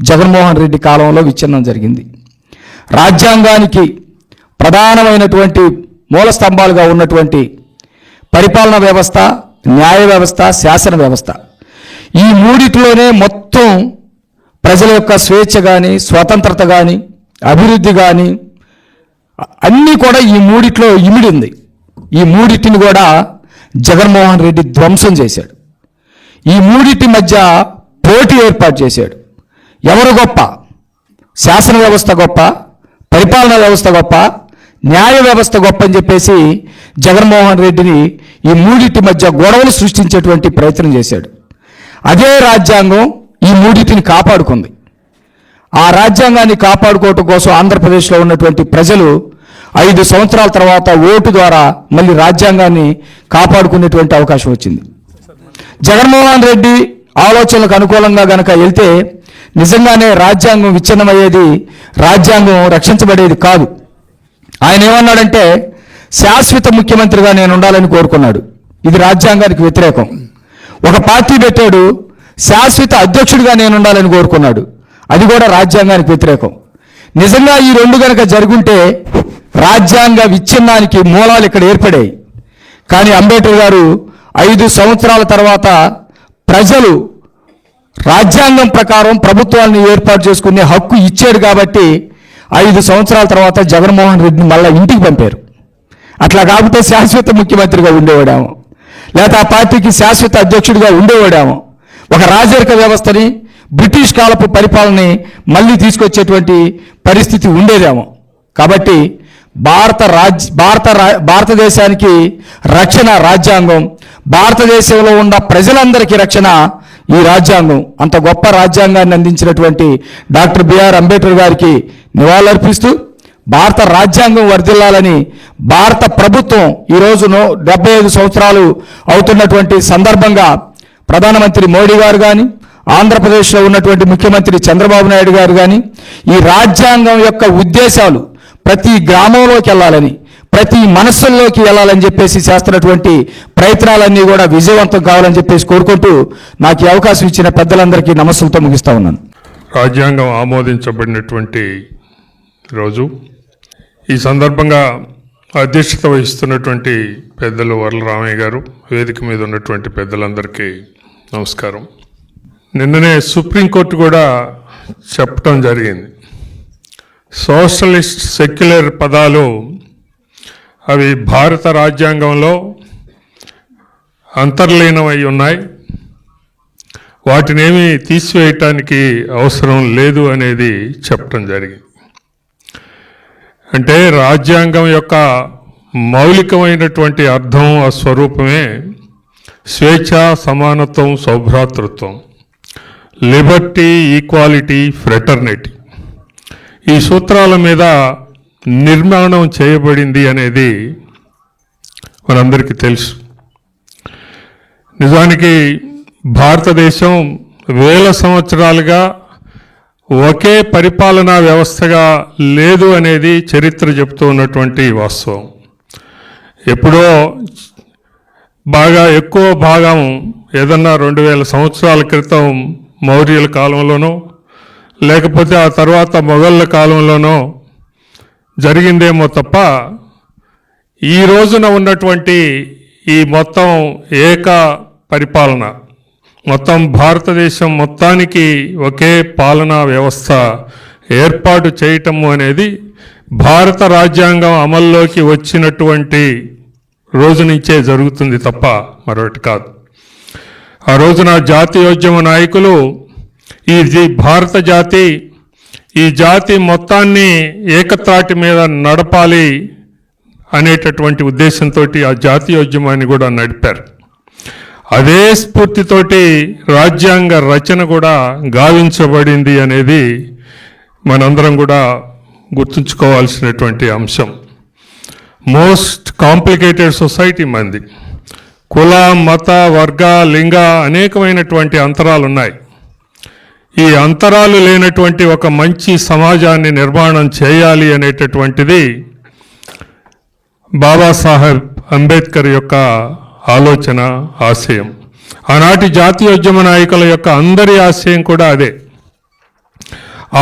జగన్మోహన్ రెడ్డి కాలంలో విచ్ఛిన్నం జరిగింది. రాజ్యాంగానికి ప్రధానమైనటువంటి మూల స్తంభాలుగా ఉన్నటువంటి పరిపాలనా వ్యవస్థ, న్యాయ వ్యవస్థ, శాసన వ్యవస్థ, ఈ మూడిటిలోనే మొత్తం ప్రజల యొక్క స్వేచ్ఛ కానీ, స్వతంత్రత కానీ, అభివృద్ధి కానీ అన్నీ కూడా ఈ మూడిట్లో ఇమిడి ఉంది. ఈ మూడిటిని కూడా జగన్మోహన్ రెడ్డి ధ్వంసం చేశాడు. ఈ మూడిటి మధ్య పోటీ ఏర్పాటు చేశాడు. ఎవరు గొప్ప? శాసన వ్యవస్థ గొప్ప, పరిపాలనా వ్యవస్థ గొప్ప, న్యాయ వ్యవస్థ గొప్ప అని చెప్పేసి జగన్మోహన్ రెడ్డిని ఈ మూడిటి మధ్య గొడవలు సృష్టించేటువంటి ప్రయత్నం చేశాడు. అదే రాజ్యాంగం ఈ మూడిటిని కాపాడుకుంది. ఆ రాజ్యాంగాన్ని కాపాడుకోవటం కోసం ఆంధ్రప్రదేశ్లో ఉన్నటువంటి ప్రజలు 5 సంవత్సరాల తర్వాత ఓటు ద్వారా మళ్ళీ రాజ్యాంగాన్ని కాపాడుకునేటువంటి అవకాశం వచ్చింది. జగన్మోహన్ రెడ్డి ఆలోచనలకు అనుకూలంగా గనక వెళ్తే నిజంగానే రాజ్యాంగం విచ్ఛిన్నమయ్యేది, రాజ్యాంగం రక్షించబడేది కాదు. ఆయన ఏమన్నాడంటే, శాశ్వత ముఖ్యమంత్రిగా నేను ఉండాలని కోరుకున్నాడు. ఇది రాజ్యాంగానికి వ్యతిరేకం. ఒక పార్టీ పెట్టాడు, శాశ్వత అధ్యక్షుడిగా నేను ఉండాలని కోరుకున్నాడు. అది కూడా రాజ్యాంగానికి వ్యతిరేకం. నిజంగా ఈ రెండు గనక జరుగుంటే రాజ్యాంగ విచ్ఛిన్నానికి మూలాలు ఇక్కడ ఏర్పడాయి. కానీ అంబేద్కర్ గారు 5 సంవత్సరాల తర్వాత ప్రజలు రాజ్యాంగం ప్రకారం ప్రభుత్వాన్ని ఏర్పాటు చేసుకునే హక్కు ఇచ్చాడు కాబట్టి 5 సంవత్సరాల తర్వాత జగన్మోహన్ రెడ్డిని మళ్ళీ ఇంటికి పంపారు. అట్లా కాకపోతే శాశ్వత ముఖ్యమంత్రిగా ఉండేవాడేమో, లేకపోతే ఆ పార్టీకి శాశ్వత అధ్యక్షుడిగా ఉండేవాడేమో. ఒక రాజరిక వ్యవస్థని, బ్రిటిష్ కాలపు పరిపాలనని మళ్ళీ తీసుకొచ్చేటువంటి పరిస్థితి ఉండేదేమో. కాబట్టి భారతదేశానికి రక్షణ రాజ్యాంగం, భారతదేశంలో ఉన్న ప్రజలందరికీ రక్షణ ఈ రాజ్యాంగం. అంత గొప్ప రాజ్యాంగాన్ని అందించినటువంటి డాక్టర్ బిఆర్ అంబేద్కర్ గారికి నివాళులర్పిస్తూ భారత రాజ్యాంగం వర్ధిల్లాలని భారత ప్రభుత్వం ఈరోజు 75 సంవత్సరాలు అవుతున్నటువంటి సందర్భంగా ప్రధానమంత్రి మోడీ గారు కానీ, ఆంధ్రప్రదేశ్లో ఉన్నటువంటి ముఖ్యమంత్రి చంద్రబాబు నాయుడు గారు కానీ ఈ రాజ్యాంగం యొక్క ఉద్దేశాలు ప్రతి గ్రామంలోకి వెళ్ళాలని, ప్రతి మనస్సుల్లోకి వెళ్ళాలని చెప్పేసి చేస్తున్నటువంటి ప్రయత్నాలన్నీ కూడా విజయవంతం కావాలని చెప్పేసి కోరుకుంటూ నాకు ఈ అవకాశం ఇచ్చిన పెద్దలందరికీ నమస్సులతో ముగిస్తా ఉన్నాను. రాజ్యాంగం ఆమోదించబడినటువంటి రోజు. ఈ సందర్భంగా అధ్యక్షత వహిస్తున్నటువంటి పెద్దలు వరలరామయ్య గారు, వేదిక మీద ఉన్నటువంటి పెద్దలందరికీ నమస్కారం. నిన్ననే సుప్రీంకోర్టు కూడా చెప్పడం జరిగింది, సోషలిస్ట్ సెక్యులర్ పదాలు అవి భారత రాజ్యాంగంలో అంతర్లీనమై ఉన్నాయి, వాటినేమీ తీసివేయటానికి అవసరం లేదు అనేది చెప్పడం జరిగింది. అంటే రాజ్యాంగం యొక్క మౌలికమైనటువంటి అర్థం, ఆ స్వరూపమే స్వేచ్ఛ, సమానత్వం, సౌభ్రాతృత్వం, లిబర్టీ, ఈక్వాలిటీ, ఫ్రెటర్నిటీ. ఈ సూత్రాల మీద నిర్మాణం చేయబడింది అనేది మనందరికీ తెలుసు. నిజానికి భారతదేశం వేల సంవత్సరాలుగా ఒకే పరిపాలనా వ్యవస్థగా లేదు అనేది చరిత్ర చెబుతూ ఉన్నటువంటి వాస్తవం. ఎప్పుడో బాగా ఎక్కువ భాగం ఏదన్నా 2000 సంవత్సరాల క్రితం మౌర్యుల కాలంలోనో లేకపోతే ఆ తర్వాత మొఘళ్ళ కాలంలోనో జరిగిందేమో తప్ప ఈ రోజున ఉన్నటువంటి ఈ మొత్తం ఏక పరిపాలన, మొత్తం భారతదేశం మొత్తానికి ఒకే పాలనా వ్యవస్థ ఏర్పాటు చేయటము అనేది భారత రాజ్యాంగం అమల్లోకి వచ్చినటువంటి రోజు నుంచే జరుగుతుంది తప్ప మరొకటి కాదు. ఆ రోజున జాతీయోద్యమ నాయకులు ఈ భారత జాతి, ఈ జాతి మొత్తాన్ని ఏకత్రాటి మీద నడపాలి అనేటటువంటి ఉద్దేశంతో ఆ జాతీయోద్యమాన్ని కూడా నడిపారు. అదే స్ఫూర్తితోటి రాజ్యాంగ రచన కూడా గావించబడింది అనేది మనందరం కూడా గుర్తుంచుకోవాల్సినటువంటి అంశం. మోస్ట్ కాంప్లికేటెడ్ సొసైటీ మంది. కుల, మత, వర్గ, లింగ అనేకమైనటువంటి అంతరాలు ఉన్నాయి. ఈ అంతరాలు లేనటువంటి ఒక మంచి సమాజాన్ని నిర్మాణం చేయాలి అనేటటువంటిది బాబాసాహెబ్ అంబేద్కర్ యొక్క ఆలోచన, ఆశయం. ఆనాటి జాతీయోద్యమ నాయకుల యొక్క అందరి ఆశయం కూడా అదే.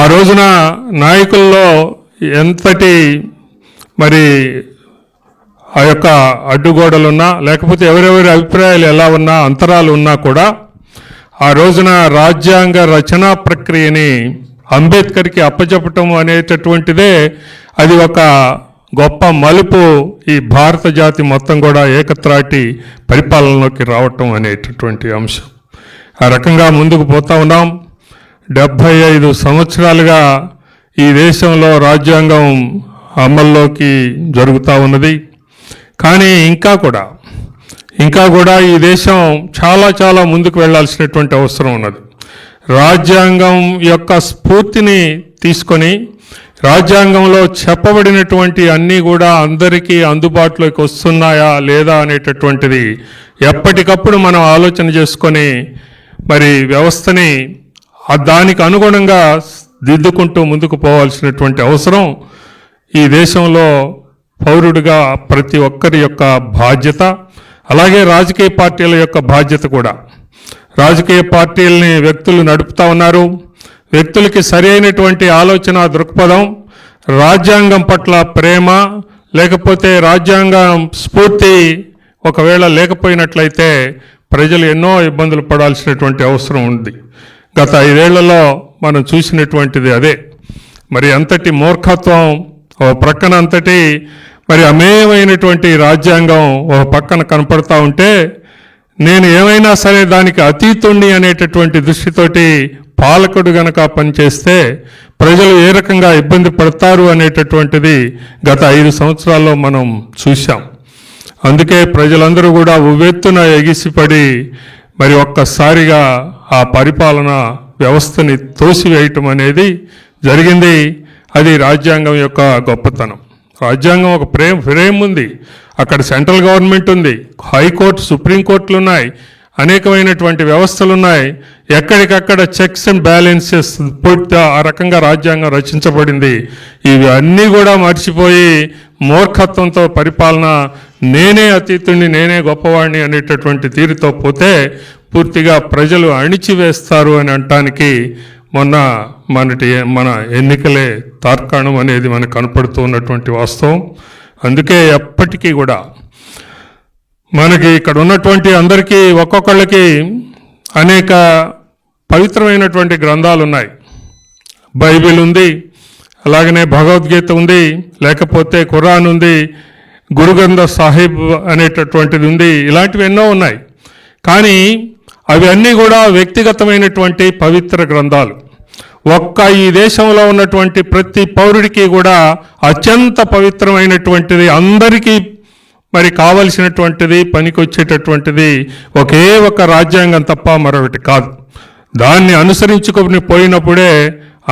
ఆ రోజున నాయకుల్లో ఎంతటి మరి ఆ యొక్క అడ్డుగోడలున్నా లేకపోతే ఎవరెవరి అభిప్రాయాలు ఎలా ఉన్నా, అంతరాలు ఉన్నా కూడా ఆ రోజున రాజ్యాంగ రచనా ప్రక్రియని అంబేద్కర్కి అప్పచెప్పటం అనేటటువంటిదే అది ఒక గొప్ప మలుపు ఈ భారత జాతి మొత్తం కూడా ఏకత్రాటి పరిపాలనలోకి రావటం అనేటటువంటి అంశం. ఆ రకంగా ముందుకు పోతా ఉన్నాం. 75 సంవత్సరాలుగా ఈ దేశంలో రాజ్యాంగం అమల్లోకి జరుగుతూ ఉన్నది. కానీ ఇంకా కూడా ఈ దేశం చాలా ముందుకు వెళ్ళాల్సినటువంటి అవసరం ఉన్నది. రాజ్యాంగం యొక్క స్ఫూర్తిని తీసుకొని రాజ్యాంగంలో చెప్పబడినటువంటి అన్నీ కూడా అందరికీ అందుబాటులోకి వస్తున్నాయా లేదా అనేటటువంటిది ఎప్పటికప్పుడు మనం ఆలోచన చేసుకొని మరి వ్యవస్థని దానికి అనుగుణంగా దిద్దుకుంటూ ముందుకు పోవాల్సినటువంటి అవసరం ఈ దేశంలో పౌరుడిగా ప్రతి ఒక్కరి యొక్క బాధ్యత. అలాగే రాజకీయ పార్టీల యొక్క బాధ్యత కూడా. రాజకీయ పార్టీలని వ్యక్తులు నడుపుతా ఉన్నారు. వ్యక్తులకి సరి అయినటువంటి ఆలోచన, దృక్పథం, రాజ్యాంగం పట్ల ప్రేమ లేకపోతే రాజ్యాంగం స్ఫూర్తి ఒకవేళ లేకపోయినట్లయితే ప్రజలు ఎన్నో ఇబ్బందులు పడాల్సినటువంటి అవసరం ఉంది. గత 5 ఏళ్లలో మనం చూసినటువంటిది అదే. మరి అంతటి మూర్ఖత్వం ఓ ప్రక్కన, అంతటి మరి అమేయమైనటువంటి రాజ్యాంగం ఒక పక్కన కనపడతా ఉంటే నేను ఏమైనా సరే దానికి అతీతుణ్ణి అనేటటువంటి దృష్టితోటి పాలకుడు గనక పనిచేస్తే ప్రజలు ఏ రకంగా ఇబ్బంది పడతారు అనేటటువంటిది గత 5 సంవత్సరాల్లో మనం చూశాం. అందుకే ప్రజలందరూ కూడా ఉవ్వెత్తున ఎగిసిపడి మరి ఒక్కసారిగా ఆ పరిపాలన వ్యవస్థని తోసివేయటం అనేది జరిగింది. అది రాజ్యాంగం యొక్క గొప్పతనం. రాజ్యాంగం ఒక ఫ్రేమ్ ఉంది. అక్కడ సెంట్రల్ గవర్నమెంట్ ఉంది, హైకోర్టు, సుప్రీంకోర్టులు ఉన్నాయి, అనేకమైనటువంటి వ్యవస్థలు ఉన్నాయి. ఎక్కడికక్కడ చెక్స్ అండ్ బ్యాలెన్సెస్ పూర్తి ఆ రకంగా రాజ్యాంగం రచించబడింది. ఇవి అన్నీ కూడా మర్చిపోయి మూర్ఖత్వంతో పరిపాలన, నేనే అతీతుణ్ణి, నేనే గొప్పవాడిని అనేటటువంటి తీరుతో పోతే పూర్తిగా ప్రజలు అణిచివేస్తారు అని అనటానికి మన ఎన్నికలే తార్కాణం అనేది మనకు కనపడుతూ ఉన్నటువంటి వాస్తవం. అందుకే ఎప్పటికీ కూడా మనకి ఇక్కడ ఉన్నటువంటి అందరికీ ఒక్కొక్కళ్ళకి అనేక పవిత్రమైనటువంటి గ్రంథాలు ఉన్నాయి. బైబిల్ ఉంది, అలాగనే భగవద్గీత ఉంది, లేకపోతే ఖురాన్ ఉంది, గురు గ్రంథ సాహిబ్ అనేటటువంటిది ఉంది. ఇలాంటివి ఎన్నో ఉన్నాయి. కానీ అవి అన్నీ కూడా వ్యక్తిగతమైనటువంటి పవిత్ర గ్రంథాలు. ఈ దేశంలో ఉన్నటువంటి ప్రతి పౌరుడికి కూడా అత్యంత పవిత్రమైనటువంటిది, అందరికీ మరి కావలసినటువంటిది, పనికొచ్చేటటువంటిది ఒకే ఒక రాజ్యాంగం తప్ప మరొకటి కాదు. దాన్ని అనుసరించుకొని పోయినప్పుడే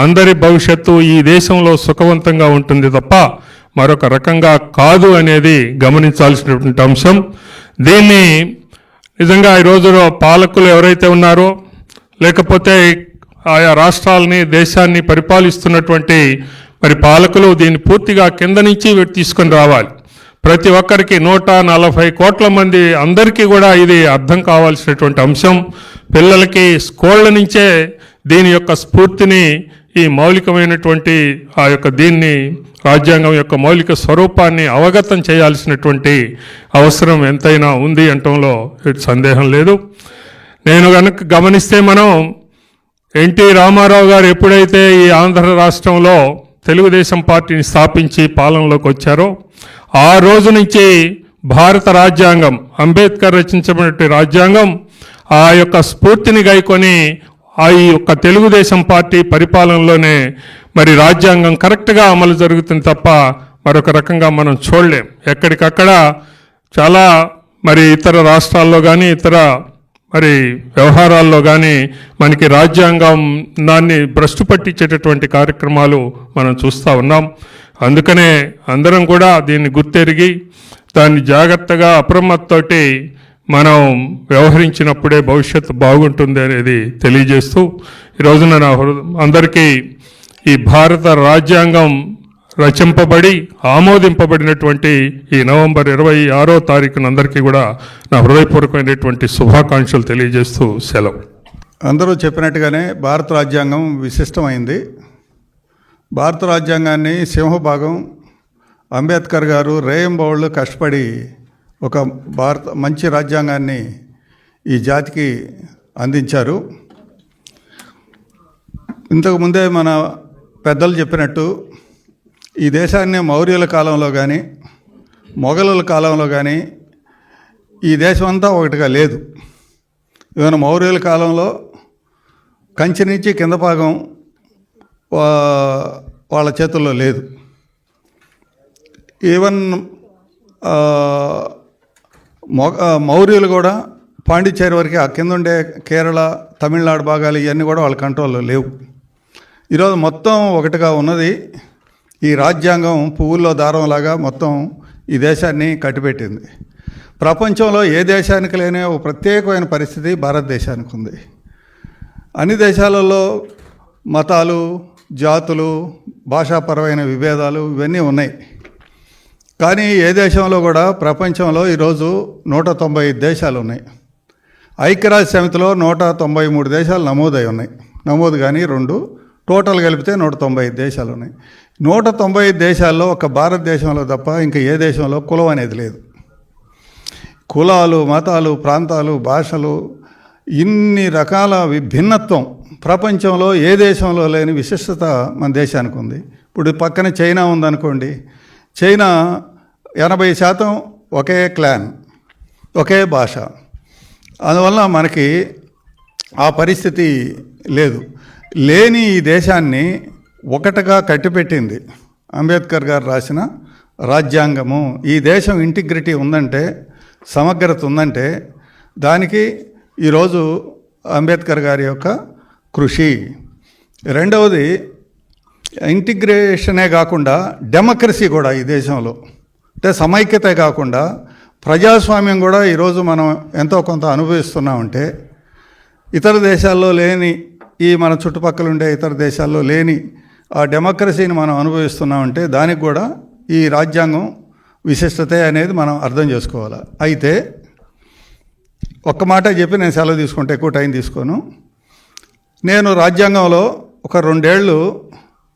అందరి భవిష్యత్తు ఈ దేశంలో సుఖవంతంగా ఉంటుంది తప్ప మరొక రకంగా కాదు అనేది గమనించాల్సినటువంటి అంశం. దీన్ని నిజంగా ఈ రోజులో పాలకులు ఎవరైతే ఉన్నారో, లేకపోతే ఆయా రాష్ట్రాలని దేశాన్ని పరిపాలిస్తున్నటువంటి మరి పాలకులు దీన్ని పూర్తిగా కింద నుంచి తీసుకొని రావాలి. ప్రతి ఒక్కరికి 140 కోట్ల మంది అందరికీ కూడా ఇది అర్థం కావాల్సినటువంటి అంశం. పిల్లలకి స్కూళ్ళ నుంచే దీని యొక్క స్ఫూర్తిని, ఈ మౌలికమైనటువంటి ఆ యొక్క దీన్ని రాజ్యాంగం యొక్క మౌలిక స్వరూపాన్ని అవగతం చేయాల్సినటువంటి అవసరం ఎంతైనా ఉంది అనటంలో సందేహం లేదు. నేను కనుక గమనిస్తే మనం ఎన్టీ రామారావు గారు ఎప్పుడైతే ఈ ఆంధ్ర రాష్ట్రంలో తెలుగుదేశం పార్టీని స్థాపించి పాలనలోకి వచ్చారో ఆ రోజు నుంచి భారత రాజ్యాంగం, అంబేద్కర్ రచించబడిన రాజ్యాంగం ఆ యొక్క స్ఫూర్తిని గైకొని ఈ యొక్క తెలుగుదేశం పార్టీ పరిపాలనలోనే మరి రాజ్యాంగం కరెక్ట్గా అమలు జరుగుతుంది తప్ప మరొక రకంగా మనం చూడలేం. ఎక్కడికక్కడ చాలా మరి ఇతర రాష్ట్రాల్లో కానీ ఇతర మరి వ్యవహారాల్లో కానీ మనకి రాజ్యాంగం దాన్ని భ్రష్టు పట్టించేటటువంటి కార్యక్రమాలు మనం చూస్తూ ఉన్నాం. అందుకనే అందరం కూడా దీన్ని గుర్తెరిగి దాన్ని జాగ్రత్తగా అప్రమత్తతోటి మనం వ్యవహరించినప్పుడే భవిష్యత్తు బాగుంటుంది అనేది తెలియజేస్తూ ఈరోజున నా అందరికీ ఈ భారత రాజ్యాంగం రచింపబడి ఆమోదింపబడినటువంటి ఈ నవంబర్ 26వ తారీఖున అందరికీ కూడా నా హృదయపూర్వకమైనటువంటి శుభాకాంక్షలు తెలియజేస్తూ సెలవు. అందరూ చెప్పినట్టుగానే భారత రాజ్యాంగం విశిష్టమైంది. భారత రాజ్యాంగాన్ని సింహభాగం అంబేద్కర్ గారు రేయింబవళ్ళు కష్టపడి ఒక మంచి రాజ్యాంగాన్ని ఈ జాతికి అందించారు. ఇంతకుముందే మన పెద్దలు చెప్పినట్టు ఈ దేశాన్ని మౌర్యుల కాలంలో కానీ మొఘలుల కాలంలో కానీ ఈ దేశం అంతా ఒకటిగా లేదు. ఈవెన్ మౌర్యుల కాలంలో కంచి నుంచి కింద భాగం వాళ్ళ చేతుల్లో లేదు. ఈవెన్ మౌర్యులు కూడా పాండిచ్చేరి వరకు ఆ కింద ఉండే కేరళ, తమిళనాడు భాగాలు ఇవన్నీ కూడా వాళ్ళ కంట్రోల్లో లేవు. ఈరోజు మొత్తం ఒకటిగా ఉన్నది ఈ రాజ్యాంగం. పువ్వుల్లో దారంలాగా మొత్తం ఈ దేశాన్ని కట్టిపెట్టింది. ప్రపంచంలో ఏ దేశానికి లేని ఒక ప్రత్యేకమైన పరిస్థితి భారతదేశానికి ఉంది. అన్ని దేశాలలో మతాలు, జాతులు, భాషాపరమైన విభేదాలు ఇవన్నీ ఉన్నాయి. కానీ ఏ దేశంలో కూడా ప్రపంచంలో ఈరోజు 195 దేశాలు ఉన్నాయి. ఐక్యరాజ్య సమితిలో 193 దేశాలు నమోదై ఉన్నాయి. నమోదు కానీ 2 టోటల్ కలిపితే 195 దేశాలు ఉన్నాయి. 195 దేశాల్లో ఒక భారతదేశంలో తప్ప ఇంకా ఏ దేశంలో కులం అనేది లేదు. కులాలు, మతాలు, ప్రాంతాలు, భాషలు, ఇన్ని రకాల భిన్నత్వం ప్రపంచంలో ఏ దేశంలో లేని విశిష్టత మన దేశానికి ఉంది. ఇప్పుడు పక్కన చైనా ఉందనుకోండి. చైనా 80% ఒకే క్లాన్, ఒకే భాష. అందువల్ల మనకి ఆ పరిస్థితి లేదు. లేని ఈ దేశాన్ని ఒకటిగా కట్టిపెట్టింది అంబేద్కర్ గారు రాసిన రాజ్యాంగము. ఈ దేశం ఇంటిగ్రిటీ ఉందంటే, సమగ్రత ఉందంటే దానికి ఈరోజు అంబేద్కర్ గారి యొక్క కృషి. రెండవది ఇంటిగ్రేషనే కాకుండా డెమోక్రసీ కూడా ఈ దేశంలో, అంటే సమైక్యతే కాకుండా ప్రజాస్వామ్యం కూడా ఈరోజు మనం ఎంతో కొంత అనుభవిస్తున్నామంటే, ఇతర దేశాల్లో లేని, ఈ మన చుట్టుపక్కల ఉండే ఇతర దేశాల్లో లేని ఆ డెమోక్రసీని మనం అనుభవిస్తున్నామంటే దానికి కూడా ఈ రాజ్యాంగం విశిష్టతే అనేది మనం అర్థం చేసుకోవాలి. అయితే ఒక్క మాట చెప్పి నేను సెలవు తీసుకుంటే ఎక్కువ టైం తీసుకోను. నేను రాజ్యాంగంలో ఒక 2 ఏళ్ళు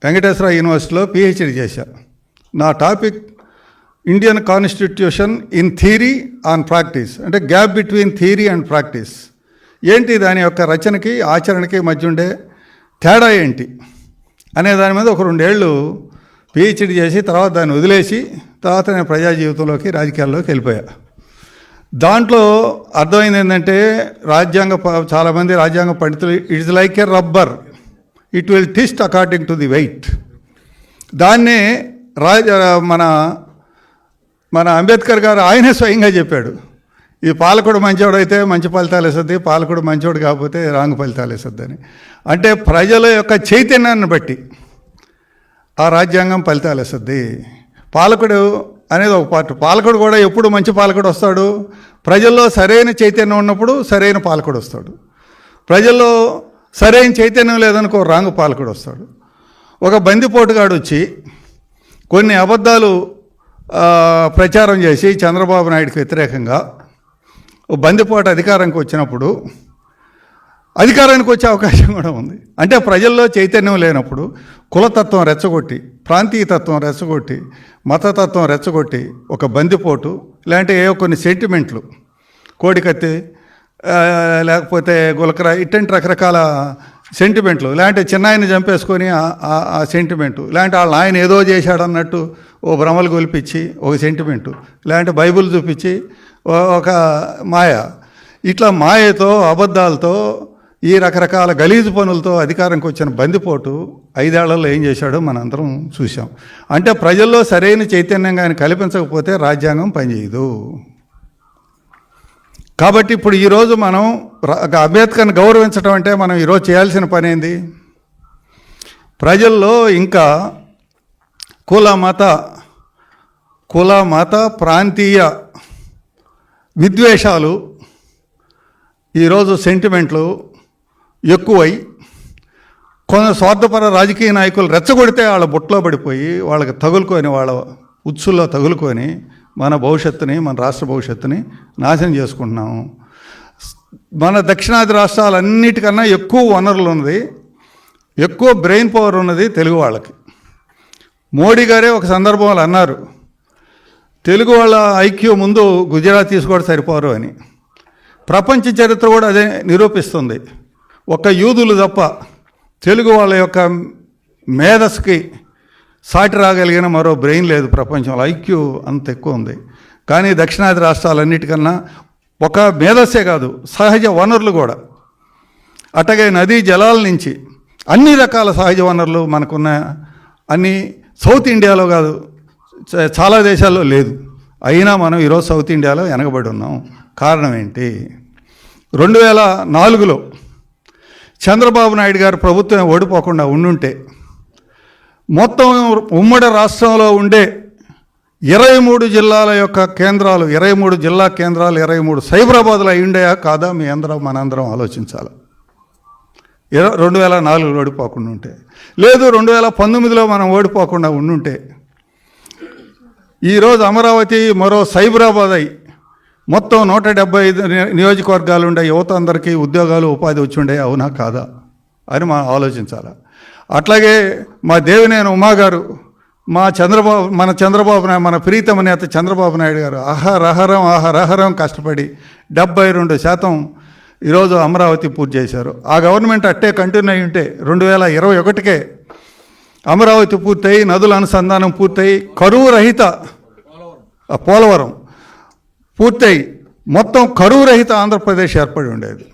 వెంకటేశ్వర యూనివర్సిటీలో పిహెచ్డి చేశాను. నా topic Indian constitution in theory on practice, అంటే gap between theory and practice. ఏంటి దాని యొక్క రచనకి ఆచరణకి మధ్య ఉండే తేడా ఏంటి అనే దాని మీద ఒక 2 ఏళ్ళు పిహెచ్డి చేసి తర్వాత దాన్ని వదిలేసి తర్వాత నేను ప్రజా జీవితంలోకి, రాజకీయాల్లోకి వెళ్ళిపోయా. దాంట్లో అర్థమైంది ఏంటంటే చాలామంది రాజ్యాంగ పండితులు it's like a rubber, it will twist according to the weight. దాన్నే మన అంబేద్కర్ గారు ఆయనే స్వయంగా చెప్పాడు, ఈ పాలకుడు మంచివాడు అయితే మంచి ఫలితాలు ఇస్తుంది, పాలకుడు మంచివాడు కాకపోతే రాంగ్ ఫలితాలు ఇస్తుంది అని. అంటే ప్రజల యొక్క చైతన్యాన్ని బట్టి ఆ రాజ్యాంగం ఫలితాలు ఇస్తుంది. పాలకుడు అనేది ఒక పార్ట్. పాలకుడు కూడా ఎప్పుడు మంచి పాలకుడు వస్తాడు? ప్రజల్లో సరైన చైతన్యం ఉన్నప్పుడు సరైన పాలకుడు వస్తాడు. ప్రజల్లో సరైన చైతన్యం లేదనుకో రాంగ్ పాలకుడు వస్తాడు. ఒక బందిపోటుగాడు వచ్చి కొన్ని అబద్ధాలు ప్రచారం చేసి చంద్రబాబు నాయుడుకి వ్యతిరేకంగా బందిపోటు అధికారానికి వచ్చినప్పుడు అధికారానికి వచ్చే అవకాశం కూడా ఉంది. అంటే ప్రజల్లో చైతన్యం లేనప్పుడు కులతత్వం రెచ్చగొట్టి, ప్రాంతీయతత్వం రెచ్చగొట్టి, మతతత్వం రెచ్చగొట్టి ఒక బందిపోటు ఇలాంటి ఏవో కొన్ని సెంటిమెంట్లు, కోడికత్తి లేకపోతే గులకర ఇట్లాంటి రకరకాల సెంటిమెంట్లు, ఇలాంటి చిన్నాయన్ని చంపేసుకొని ఆ సెంటిమెంటు, ఇలాంటి వాళ్ళ ఆయన ఏదో చేశాడన్నట్టు ఓ భ్రమలు గొలిపించి ఒక సెంటిమెంటు, ఇలాంటి బైబిల్ చూపించి ఒక మాయ, ఇట్లా మాయతో అబద్ధాలతో ఈ రకరకాల గలీజు పనులతో అధికారంకి వచ్చిన బందిపోటు 5 ఏళ్లలో ఏం చేశాడో మనందరం చూసాం. అంటే ప్రజల్లో సరైన చైతన్యం కానీ కల్పించకపోతే రాజ్యాంగం పనిచేయదు. కాబట్టి ఇప్పుడు ఈరోజు మనం అంబేద్కర్ని గౌరవించడం అంటే మనం ఈరోజు చేయాల్సిన పని ఏంది? ప్రజల్లో ఇంకా కుల మత ప్రాంతీయ విద్వేషాలు, ఈరోజు సెంటిమెంట్లు ఎక్కువై కొంత స్వార్థపర రాజకీయ నాయకులు రెచ్చగొడితే వాళ్ళ బుట్టలో పడిపోయి వాళ్ళకి తగులుకొని, వాళ్ళ ఉచ్చుల్లో తగులుకొని మన భవిష్యత్తుని, మన రాష్ట్ర భవిష్యత్తుని నాశనం చేసుకుంటున్నాము. మన దక్షిణాది రాష్ట్రాలన్నిటికన్నా ఎక్కువ వనరులు ఉన్నది, ఎక్కువ బ్రెయిన్ పవర్ ఉన్నది తెలుగు వాళ్ళకి. మోడీ గారే ఒక సందర్భంలో అన్నారు, తెలుగు వాళ్ళ ఐక్యూ ముందు గుజరాతీస్ కూడా సరిపోరు అని. ప్రపంచ చరిత్ర కూడా అదే నిరూపిస్తుంది. ఒక యూదులు తప్ప తెలుగు వాళ్ళ యొక్క మేధస్సుకి సాటి రాగలిగిన మరో బ్రెయిన్ లేదు ప్రపంచంలో. ఐక్యూ అంత ఎక్కువ ఉంది. కానీ దక్షిణాది రాష్ట్రాలన్నిటికన్నా ఒక మేధస్సే కాదు, సహజ వనరులు కూడా, అట్లాగే నదీ జలాల నుంచి అన్ని రకాల సహజ వనరులు మనకున్న అన్ని సౌత్ ఇండియాలో కాదు, చాలా దేశాల్లో లేదు. అయినా మనం ఈరోజు సౌత్ ఇండియాలో వెనకబడి ఉన్నాం. కారణం ఏంటి? 2004లో చంద్రబాబు నాయుడు గారు ప్రభుత్వం ఓడిపోకుండా ఉండుంటే మొత్తం ఉమ్మడి రాష్ట్రంలో ఉండే 23 జిల్లాల యొక్క కేంద్రాలు, 23 జిల్లా కేంద్రాలు 23 సైబరాబాద్లో అయ్యుండేయా కాదా? మీ అందరం మనందరం ఆలోచించాలి. 2004లో ఓడిపోకుండా ఉంటే, లేదు 2019లో మనం ఓడిపోకుండా ఉండుంటే ఈరోజు అమరావతి మరో సైబరాబాద్ అయి మొత్తం 175 నియోజకవర్గాలు ఉండే యువత అందరికీ ఉద్యోగాలు, ఉపాధి వచ్చి ఉండే, అవునా కాదా అని మనం ఆలోచించాలి. అట్లాగే మా దేవినేని ఉమా గారు, మన చంద్రబాబు నాయుడు, మన ప్రీతమ నేత చంద్రబాబు నాయుడు గారు ఆహారహరం కష్టపడి 72% ఈరోజు అమరావతి పూర్తి చేశారు. ఆ గవర్నమెంట్ అట్టే కంటిన్యూ అయి ఉంటే 2021కే అమరావతి పూర్తయి, నదుల అనుసంధానం పూర్తయి, కరువు రహిత పోలవరం పూర్తయి మొత్తం కరువు రహిత ఆంధ్రప్రదేశ్ ఏర్పడి ఉండేది.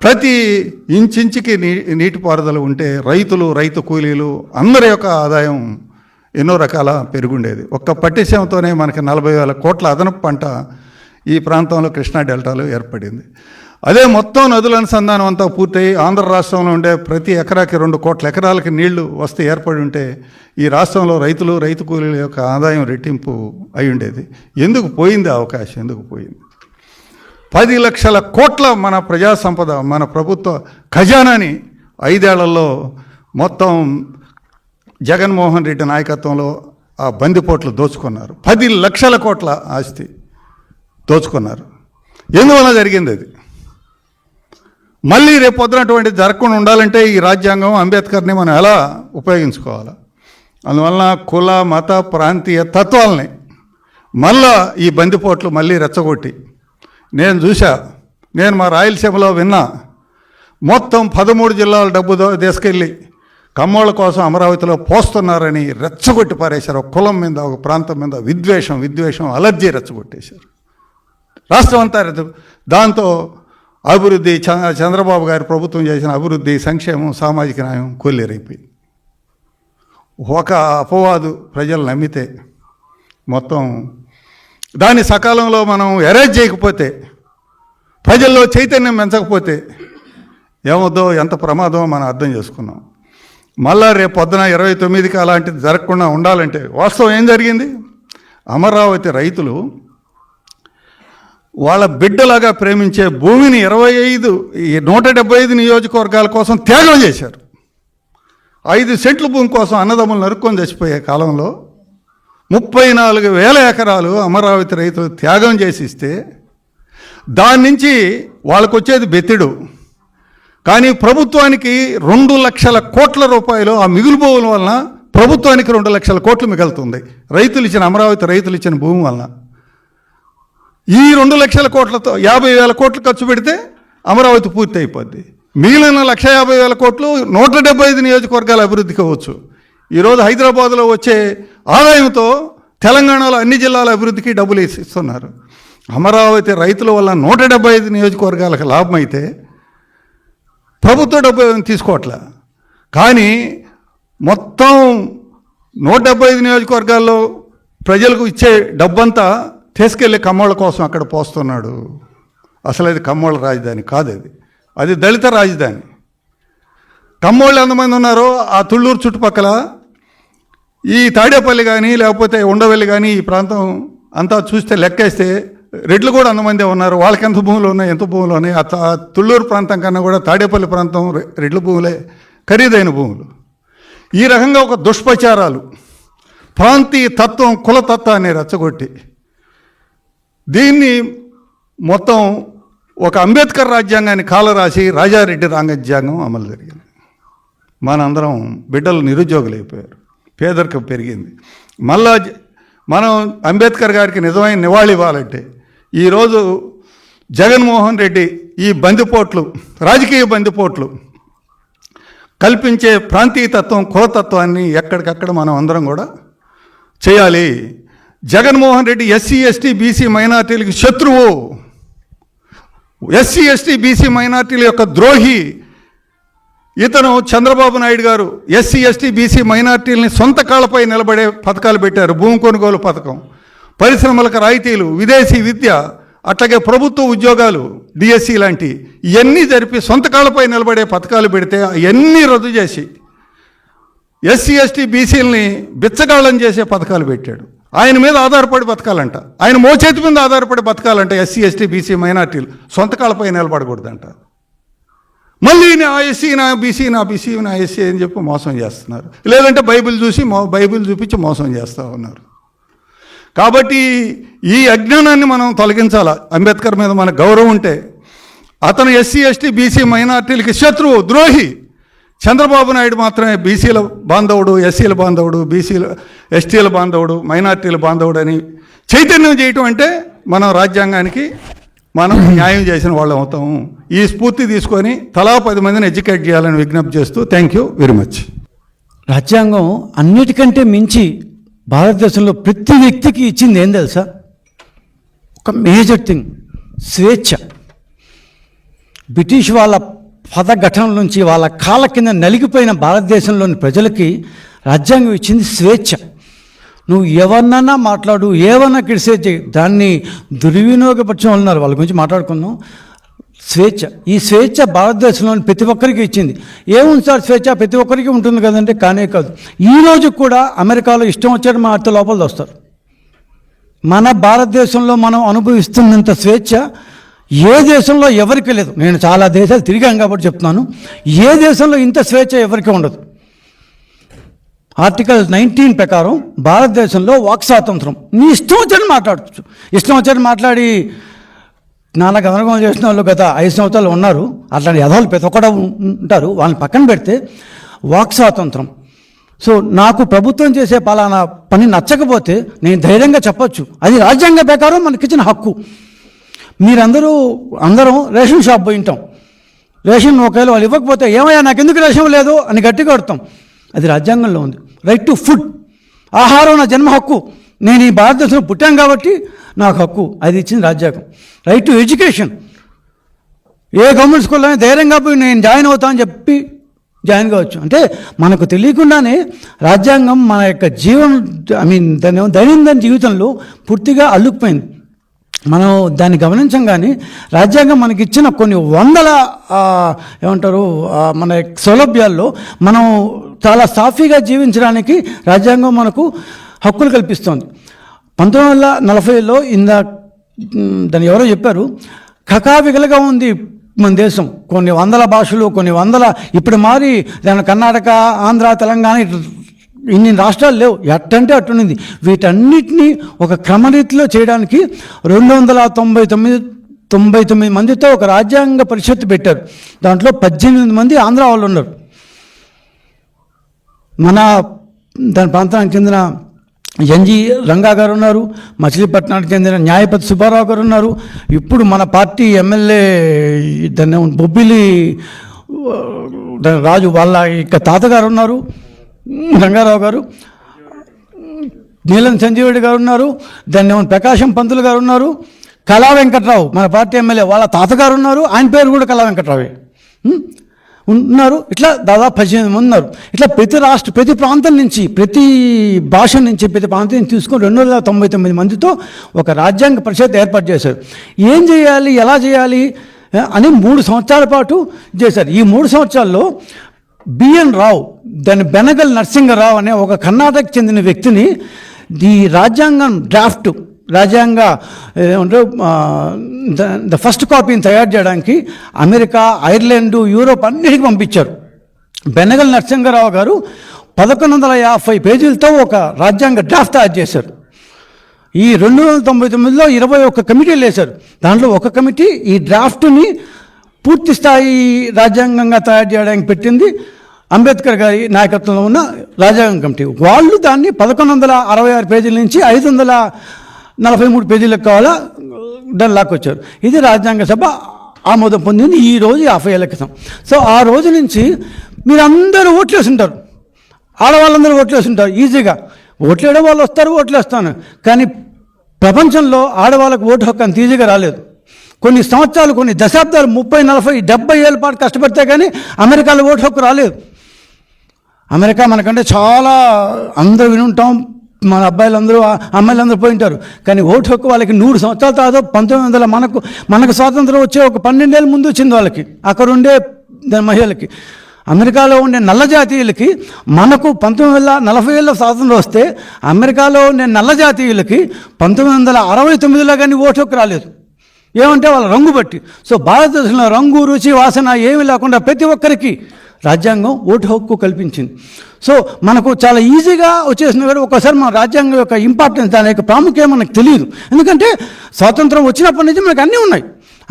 ప్రతి ఇంచుకి నీటిపారుదల ఉంటే రైతు కూలీలు అందరి యొక్క ఆదాయం ఎన్నో రకాల పెరుగుండేది. ఒక్క పట్టిసీమతోనే మనకి 40,000 కోట్ల అదనపు పంట ఈ ప్రాంతంలో కృష్ణా డెల్టాలో ఏర్పడింది. అదే మొత్తం నదుల అనుసంధానం అంతా పూర్తయి ఆంధ్ర రాష్ట్రంలో ఉండే ప్రతి ఎకరాకి 2 కోట్ల ఎకరాలకి నీళ్లు వస్తే ఏర్పడి ఉంటే ఈ రాష్ట్రంలో రైతు కూలీల యొక్క ఆదాయం రెట్టింపు అయి ఉండేది. ఎందుకు పోయింది అవకాశం? ఎందుకు పోయింది? 10 లక్షల కోట్ల మన ప్రజా సంపద, మన ప్రభుత్వ ఖజానాని 5 ఏళ్లలో మొత్తం జగన్మోహన్ రెడ్డి నాయకత్వంలో ఆ బందిపోట్లు దోచుకున్నారు. 10 లక్షల కోట్ల ఆస్తి దోచుకున్నారు. ఎందువల్ల జరిగింది అది? మళ్ళీ రేపు పొద్దునటువంటి జరగకుండా ఉండాలంటే ఈ రాజ్యాంగం, అంబేద్కర్ని మనం ఎలా ఉపయోగించుకోవాలి? అందువలన కుల మత ప్రాంతీయ తత్వాలని మళ్ళా ఈ బందిపోట్లు మళ్ళీ రెచ్చగొట్టి, నేను మా రాయలసీమలో విన్నా, మొత్తం 13 జిల్లాల డబ్బు తీసుకెళ్ళి కమ్మోళ్ళ కోసం అమరావతిలో పోస్తున్నారని రెచ్చగొట్టి పారేశారు. ఒక కులం మీద, ఒక ప్రాంతం మీద విద్వేషం అలర్జీ రెచ్చగొట్టేశారు. రాష్ట్రం అంతా దాంతో అభివృద్ధి, చంద్రబాబు గారి ప్రభుత్వం చేసిన అభివృద్ధి, సంక్షేమం, సామాజిక న్యాయం కొల్లేరైపోయింది. ఒక అపవాదు ప్రజలు నమ్మితే మొత్తం దాన్ని సకాలంలో మనం ఎరేజ్ చేయకపోతే, ప్రజల్లో చైతన్యం పెంచకపోతే ఏమవుద్దో, ఎంత ప్రమాదమో మనం అర్థం చేసుకున్నాం. మళ్ళా రేపు పొద్దున 29కి అలాంటిది జరగకుండా ఉండాలంటే వాస్తవం ఏం జరిగింది? అమరావతి రైతులు వాళ్ళ బిడ్డలాగా ప్రేమించే భూమిని 175 నియోజకవర్గాల కోసం త్యాగం చేశారు. 5 సెంట్ల భూమి కోసం అన్నదమ్ములు నరుక్కొని చచ్చిపోయే కాలంలో 34,000 ఎకరాలు అమరావతి రైతులు త్యాగం చేసి ఇస్తే దాని నుంచి వాళ్ళకు వచ్చేది బెత్తిడు. కానీ ప్రభుత్వానికి 2 లక్షల కోట్ల రూపాయలు ఆ మిగులు భూముల వలన ప్రభుత్వానికి 2 లక్షల కోట్లు మిగులుతుంది. అమరావతి రైతులు ఇచ్చిన భూమి వలన ఈ 2 లక్షల కోట్లతో 50,000 కోట్లు ఖర్చు పెడితే అమరావతి పూర్తి అయిపోద్ది. మిగిలిన 150,000 కోట్లు 175 నియోజకవర్గాల అభివృద్ధికి అవ్వచ్చు. ఈరోజు హైదరాబాద్లో వచ్చే ఆదాయంతో తెలంగాణలో అన్ని జిల్లాల అభివృద్ధికి డబ్బులు ఇస్తున్నారు. అమరావతి రైతుల వల్ల 175 నియోజకవర్గాలకు లాభం అయితే ప్రభుత్వ డబ్బు తీసుకోవట్లే. కానీ మొత్తం 175 నియోజకవర్గాల్లో ప్రజలకు ఇచ్చే డబ్బంతా తీసుకెళ్ళి కమ్మోళ్ళ కోసం అక్కడ పోస్తున్నాడు. అసలు అది కమ్మోళ్ళ రాజధాని కాదు, అది దళిత రాజధాని. కమ్మోళ్ళు ఎంతమంది ఉన్నారో ఆ తుళ్ళూరు చుట్టుపక్కల ఈ తాడేపల్లి కానీ లేకపోతే ఉండవల్లి కానీ ఈ ప్రాంతం అంతా చూస్తే లెక్కేస్తే రెడ్లు కూడా అంతమందే ఉన్నారు. వాళ్ళకి ఎంత భూములు ఉన్నాయి, ఎంత భూములు ఉన్నాయి. ఆ తుళ్ళూరు ప్రాంతం కన్నా కూడా తాడేపల్లి ప్రాంతం రెడ్ల భూములే ఖరీదైన భూములు. ఈ రకంగా ఒక దుష్ప్రచారాలు, ప్రాంతీయ తత్వం, కులతత్వాన్ని రెచ్చగొట్టి దీన్ని మొత్తం ఒక అంబేద్కర్ రాజ్యాంగాన్ని కాలరాసి రాజారెడ్డి రాజ్యాంగం అమలు జరిగింది. మనందరం బిడ్డలు నిరుద్యోగులైపోయారు, పేదరికం పెరిగింది. మళ్ళా మనం అంబేద్కర్ గారికి నిజమైన నివాళి ఇవ్వాలంటే ఈరోజు జగన్మోహన్ రెడ్డి ఈ బందిపోట్లు, రాజకీయ బందిపోట్లు కల్పించే ప్రాంతీయతత్వం, కులతత్వాన్ని ఎక్కడికక్కడ మనం అందరం కూడా చేయాలి. Jaganmohan Reddy SC ST BC మైనార్టీలకు శత్రువు, ఎస్సీ ఎస్టీ బీసీ మైనార్టీల యొక్క ద్రోహి. ఇతను చంద్రబాబు నాయుడు గారు ఎస్సీ ఎస్టీ బీసీ మైనార్టీలని సొంత కాళ్ళపై నిలబడే పథకాలు పెట్టారు. భూమి కొనుగోలు పథకం, పరిశ్రమలకు రాయితీలు, విదేశీ విద్య, అట్లాగే ప్రభుత్వ ఉద్యోగాలు, డిఎస్సి లాంటి ఇవన్నీ జరిపి సొంత కాళ్ళపై నిలబడే పథకాలు పెడితే అవన్నీ రద్దు చేసి ఎస్సీ ఎస్టీ బీసీలని బిచ్చగాళ్ళని చేసే పథకాలు పెట్టాడు. ఆయన మీద ఆధారపడి బతకాలంట, ఆయన మోచేతి మీద ఆధారపడి బతకాలంట ఎస్సీ ఎస్టీ బీసీ మైనార్టీలు, సొంత కాళ్ళపై నిలబడకూడదంట. మళ్ళీ నా ఎస్సీ నా బీసీ, నా బీసీ నా ఎస్సీ అని చెప్పి మోసం చేస్తున్నారు. లేదంటే బైబిల్ చూపించి మోసం చేస్తూ ఉన్నారు. కాబట్టి ఈ అజ్ఞానాన్ని మనం తొలగించాలా. అంబేద్కర్ మీద మన గౌరవం ఉంటే అతను ఎస్సీ ఎస్టీ బీసీ మైనార్టీలకి శత్రువు, ద్రోహి. చంద్రబాబు నాయుడు మాత్రమే బీసీల బాంధవుడు, ఎస్సీల బాంధవుడు, ఎస్టీల బాంధవుడు, మైనార్టీల బాంధవుడు అని చైతన్యం చేయటం అంటే మనం రాజ్యాంగానికి మనం న్యాయం చేసిన వాళ్ళం అవుతాము. ఈ స్ఫూర్తి తీసుకొని తలా 10 మందిని ఎడ్యుకేట్ చేయాలని విజ్ఞప్తి చేస్తూ థ్యాంక్ యూ వెరీ మచ్. రాజ్యాంగం అన్నిటికంటే మించి భారతదేశంలో ప్రతి వ్యక్తికి ఇచ్చింది ఏం తెలుసా? ఒక మేజర్ థింగ్, స్వేచ్ఛ. బ్రిటిష్ వాళ్ళ పదఘటన నుంచి వాళ్ళ కాళ్ళ కింద నలిగిపోయిన భారతదేశంలోని ప్రజలకి రాజ్యాంగం ఇచ్చింది స్వేచ్ఛ. నువ్వు ఎవరినన్నా మాట్లాడు, ఏమన్నా క్రిటిసైజ్ చేయి, దాన్ని దుర్వినియోగపరచడం ఉన్నారు, వాళ్ళ గురించి మాట్లాడుకుందాం. స్వేచ్ఛ, ఈ స్వేచ్ఛ భారతదేశంలోని ప్రతి ఒక్కరికి ఇచ్చింది. ఏముంది సార్ స్వేచ్ఛ? ప్రతి ఒక్కరికి ఉంటుంది కదంటే కానే కాదు. ఈరోజు కూడా అమెరికాలో ఇష్టం వచ్చేట మాట్లాడితే లోపల వస్తారు. మన భారతదేశంలో మనం అనుభవిస్తున్నంత స్వేచ్ఛ ఏ దేశంలో ఎవరికి లేదు. నేను చాలా దేశాలు తిరిగాను కాబట్టి చెప్తున్నాను, ఏ దేశంలో ఇంత స్వేచ్ఛ ఎవరికి ఉండదు. ఆర్టికల్ 19 ప్రకారం భారతదేశంలో వాక్ స్వాతంత్రం, నీ ఇష్టం వచ్చని మాట్లాడచ్చు. ఇష్టం వచ్చని మాట్లాడి నాన్న గమనం చేసిన వాళ్ళు గత 5 సంవత్సరాలు ఉన్నారు. అట్లాంటి యథాలు ప్రతి ఒక్కడు ఉంటారు, వాళ్ళని పక్కన పెడితే వాక్ స్వాతంత్రం. సో నాకు ప్రభుత్వం చేసే పలానా పని నచ్చకపోతే నేను ధైర్యంగా చెప్పొచ్చు, అది రాజ్యాంగ ప్రకారం మనకిచ్చిన హక్కు. అందరం రేషన్ షాప్ పోయి ఉంటాం, రేషన్ ఒకవేళ వాళ్ళు ఇవ్వకపోతే ఏమయ్యా నాకు ఎందుకు రేషన్ లేదు అని గట్టిగా కొడతాం. అది రాజ్యాంగంలో ఉంది. రైట్ టు ఫుడ్, ఆహారం నా జన్మ హక్కు, నేను ఈ భారతదేశంలో పుట్టాను కాబట్టి నాకు హక్కు, అది ఇచ్చింది రాజ్యాంగం. Right to education, A government స్కూల్లోనే ధైర్యంగా పోయి నేను జాయిన్ అవుతా అని చెప్పి జాయిన్ కావచ్చు. అంటే మనకు తెలియకుండానే రాజ్యాంగం మన యొక్క దాని దైనందిన జీవితంలో పూర్తిగా అల్లుకుపోయింది. మనం దాన్ని గమనించంగానే రాజ్యాంగం మనకిచ్చిన కొన్ని వందల మన సౌలభ్యాల్లో మనం చాలా సాఫీగా జీవించడానికి రాజ్యాంగం మనకు హక్కులు కల్పిస్తోంది. 1940లో దాన్ని ఎవరో చెప్పారు, కకావికలుగా ఉంది మన దేశం. కొన్ని వందల భాషలు, కొన్ని వందల, ఇప్పుడు మారి దాని కర్ణాటక, ఆంధ్ర, తెలంగాణ ఇన్ని రాష్ట్రాలు లేవు, ఎట్టంటే అట్టునింది. వీటన్నిటినీ ఒక క్రమరీతిలో చేయడానికి 299 మందితో ఒక రాజ్యాంగ పరిషత్తు పెట్టారు. దాంట్లో 18 మంది ఆంధ్ర వాళ్ళు ఉన్నారు. మన దాని ప్రాంతానికి చెందిన ఎన్జి రంగా గారు ఉన్నారు, మచిలీపట్నానికి చెందిన న్యాయపతి సుబ్బారావు గారు ఉన్నారు. ఇప్పుడు మన పార్టీ ఎమ్మెల్యే దాన్ని బొబ్బిలి రాజు వాళ్ళ ఇక తాతగారు ఉన్నారు, రంగారావు గారు, నీలం సంజీవుడి గారు ఉన్నారు, దాన్ని ప్రకాశం పంతులు గారు ఉన్నారు, కళా వెంకట్రావు మన పార్టీ ఎమ్మెల్యే వాళ్ళ తాతగారు ఉన్నారు, ఆయన పేరు కూడా కళా వెంకట్రావే ఉన్నారు. ఇట్లా దాదాపు 18 మంది ఉన్నారు. ఇట్లా ప్రతి ప్రాంతం నుంచి, ప్రతి భాష నుంచి, ప్రతి ప్రాంతం నుంచి తీసుకొని 299 మందితో ఒక రాజ్యాంగ పరిషత్ ఏర్పాటు చేశారు. ఏం చేయాలి, ఎలా చేయాలి అని 3 సంవత్సరాల పాటు చేశారు. ఈ 3 సంవత్సరాల్లో బిఎన్ రావు, దాని బెనగల్ నరసింగరావు అనే ఒక కర్ణాటకకు చెందిన వ్యక్తిని ఈ రాజ్యాంగం డ్రాఫ్ట్, రాజ్యాంగ ద ఫస్ట్ కాపీని తయారు చేయడానికి అమెరికా, ఐర్లాండ్, యూరోప్ అన్నిటికీ పంపించారు. బెనగల్ నరసింగరావు గారు 1150 పేజీలతో ఒక రాజ్యాంగ డ్రాఫ్ట్ తయారు చేశారు. ఈ 299లో 21 కమిటీలు వేశారు. దాంట్లో ఒక కమిటీ ఈ డ్రాఫ్ట్ని పూర్తి స్థాయి రాజ్యాంగంగా తయారు చేయడానికి పెట్టింది అంబేద్కర్ గారి నాయకత్వంలో ఉన్న రాజ్యాంగ కమిటీ. వాళ్ళు దాన్ని 1166 పేజీల నుంచి 543 పేజీలకు కావాలా దాన్ని లాక్కొచ్చారు. ఇది రాజ్యాంగ సభ ఆమోదం పొందింది ఈ రోజు 50 ఏళ్ల క్రితం. సో ఆ రోజు నుంచి మీరందరూ ఓట్లు వేసుంటారు, ఆడవాళ్ళందరూ ఓట్లు వేసుంటారు. ఈజీగా ఓట్లు వేయడం వాళ్ళు వస్తారు, ఓట్లు వేస్తాను. కానీ ప్రపంచంలో ఆడవాళ్ళకు ఓటు హక్కు అంత ఈజీగా రాలేదు. కొన్ని సంవత్సరాలు, కొన్ని దశాబ్దాలు, 30, 40, 70 ఏళ్ళ పాటు కష్టపడితే కానీ అమెరికాలో ఓటు హక్కు రాలేదు. అమెరికా మనకంటే చాలా అందరూ వినుంటాం, మన అబ్బాయిలందరూ అమ్మాయిలందరూ పోయి ఉంటారు. కానీ ఓటు హక్కు వాళ్ళకి 100 సంవత్సరాల తర్వాత 1900 మనకు స్వాతంత్రం వచ్చే ఒక 12 ఏళ్ళ ముందు వచ్చింది వాళ్ళకి, అక్కడ ఉండే మహిళలకి. అమెరికాలో ఉండే నల్ల జాతీయులకి మనకు 1940 ఏళ్ళ స్వాతంత్రం వస్తే అమెరికాలో ఉండే నల్ల జాతీయులకి 1969లో కానీ ఓటు హక్కు రాలేదు. ఏమంటే వాళ్ళ రంగు బట్టి. సో భారతదేశంలో రంగు, రుచి, వాసన ఏమీ లేకుండా ప్రతి ఒక్కరికి రాజ్యాంగం ఓటు హక్కు కల్పించింది. సో మనకు చాలా ఈజీగా వచ్చేసిన కూడా ఒకసారి మన రాజ్యాంగం యొక్క ఇంపార్టెన్స్, దాని యొక్క ప్రాముఖ్యం మనకు తెలియదు. స్వాతంత్రం వచ్చినప్పటి నుంచి మనకు అన్నీ ఉన్నాయి,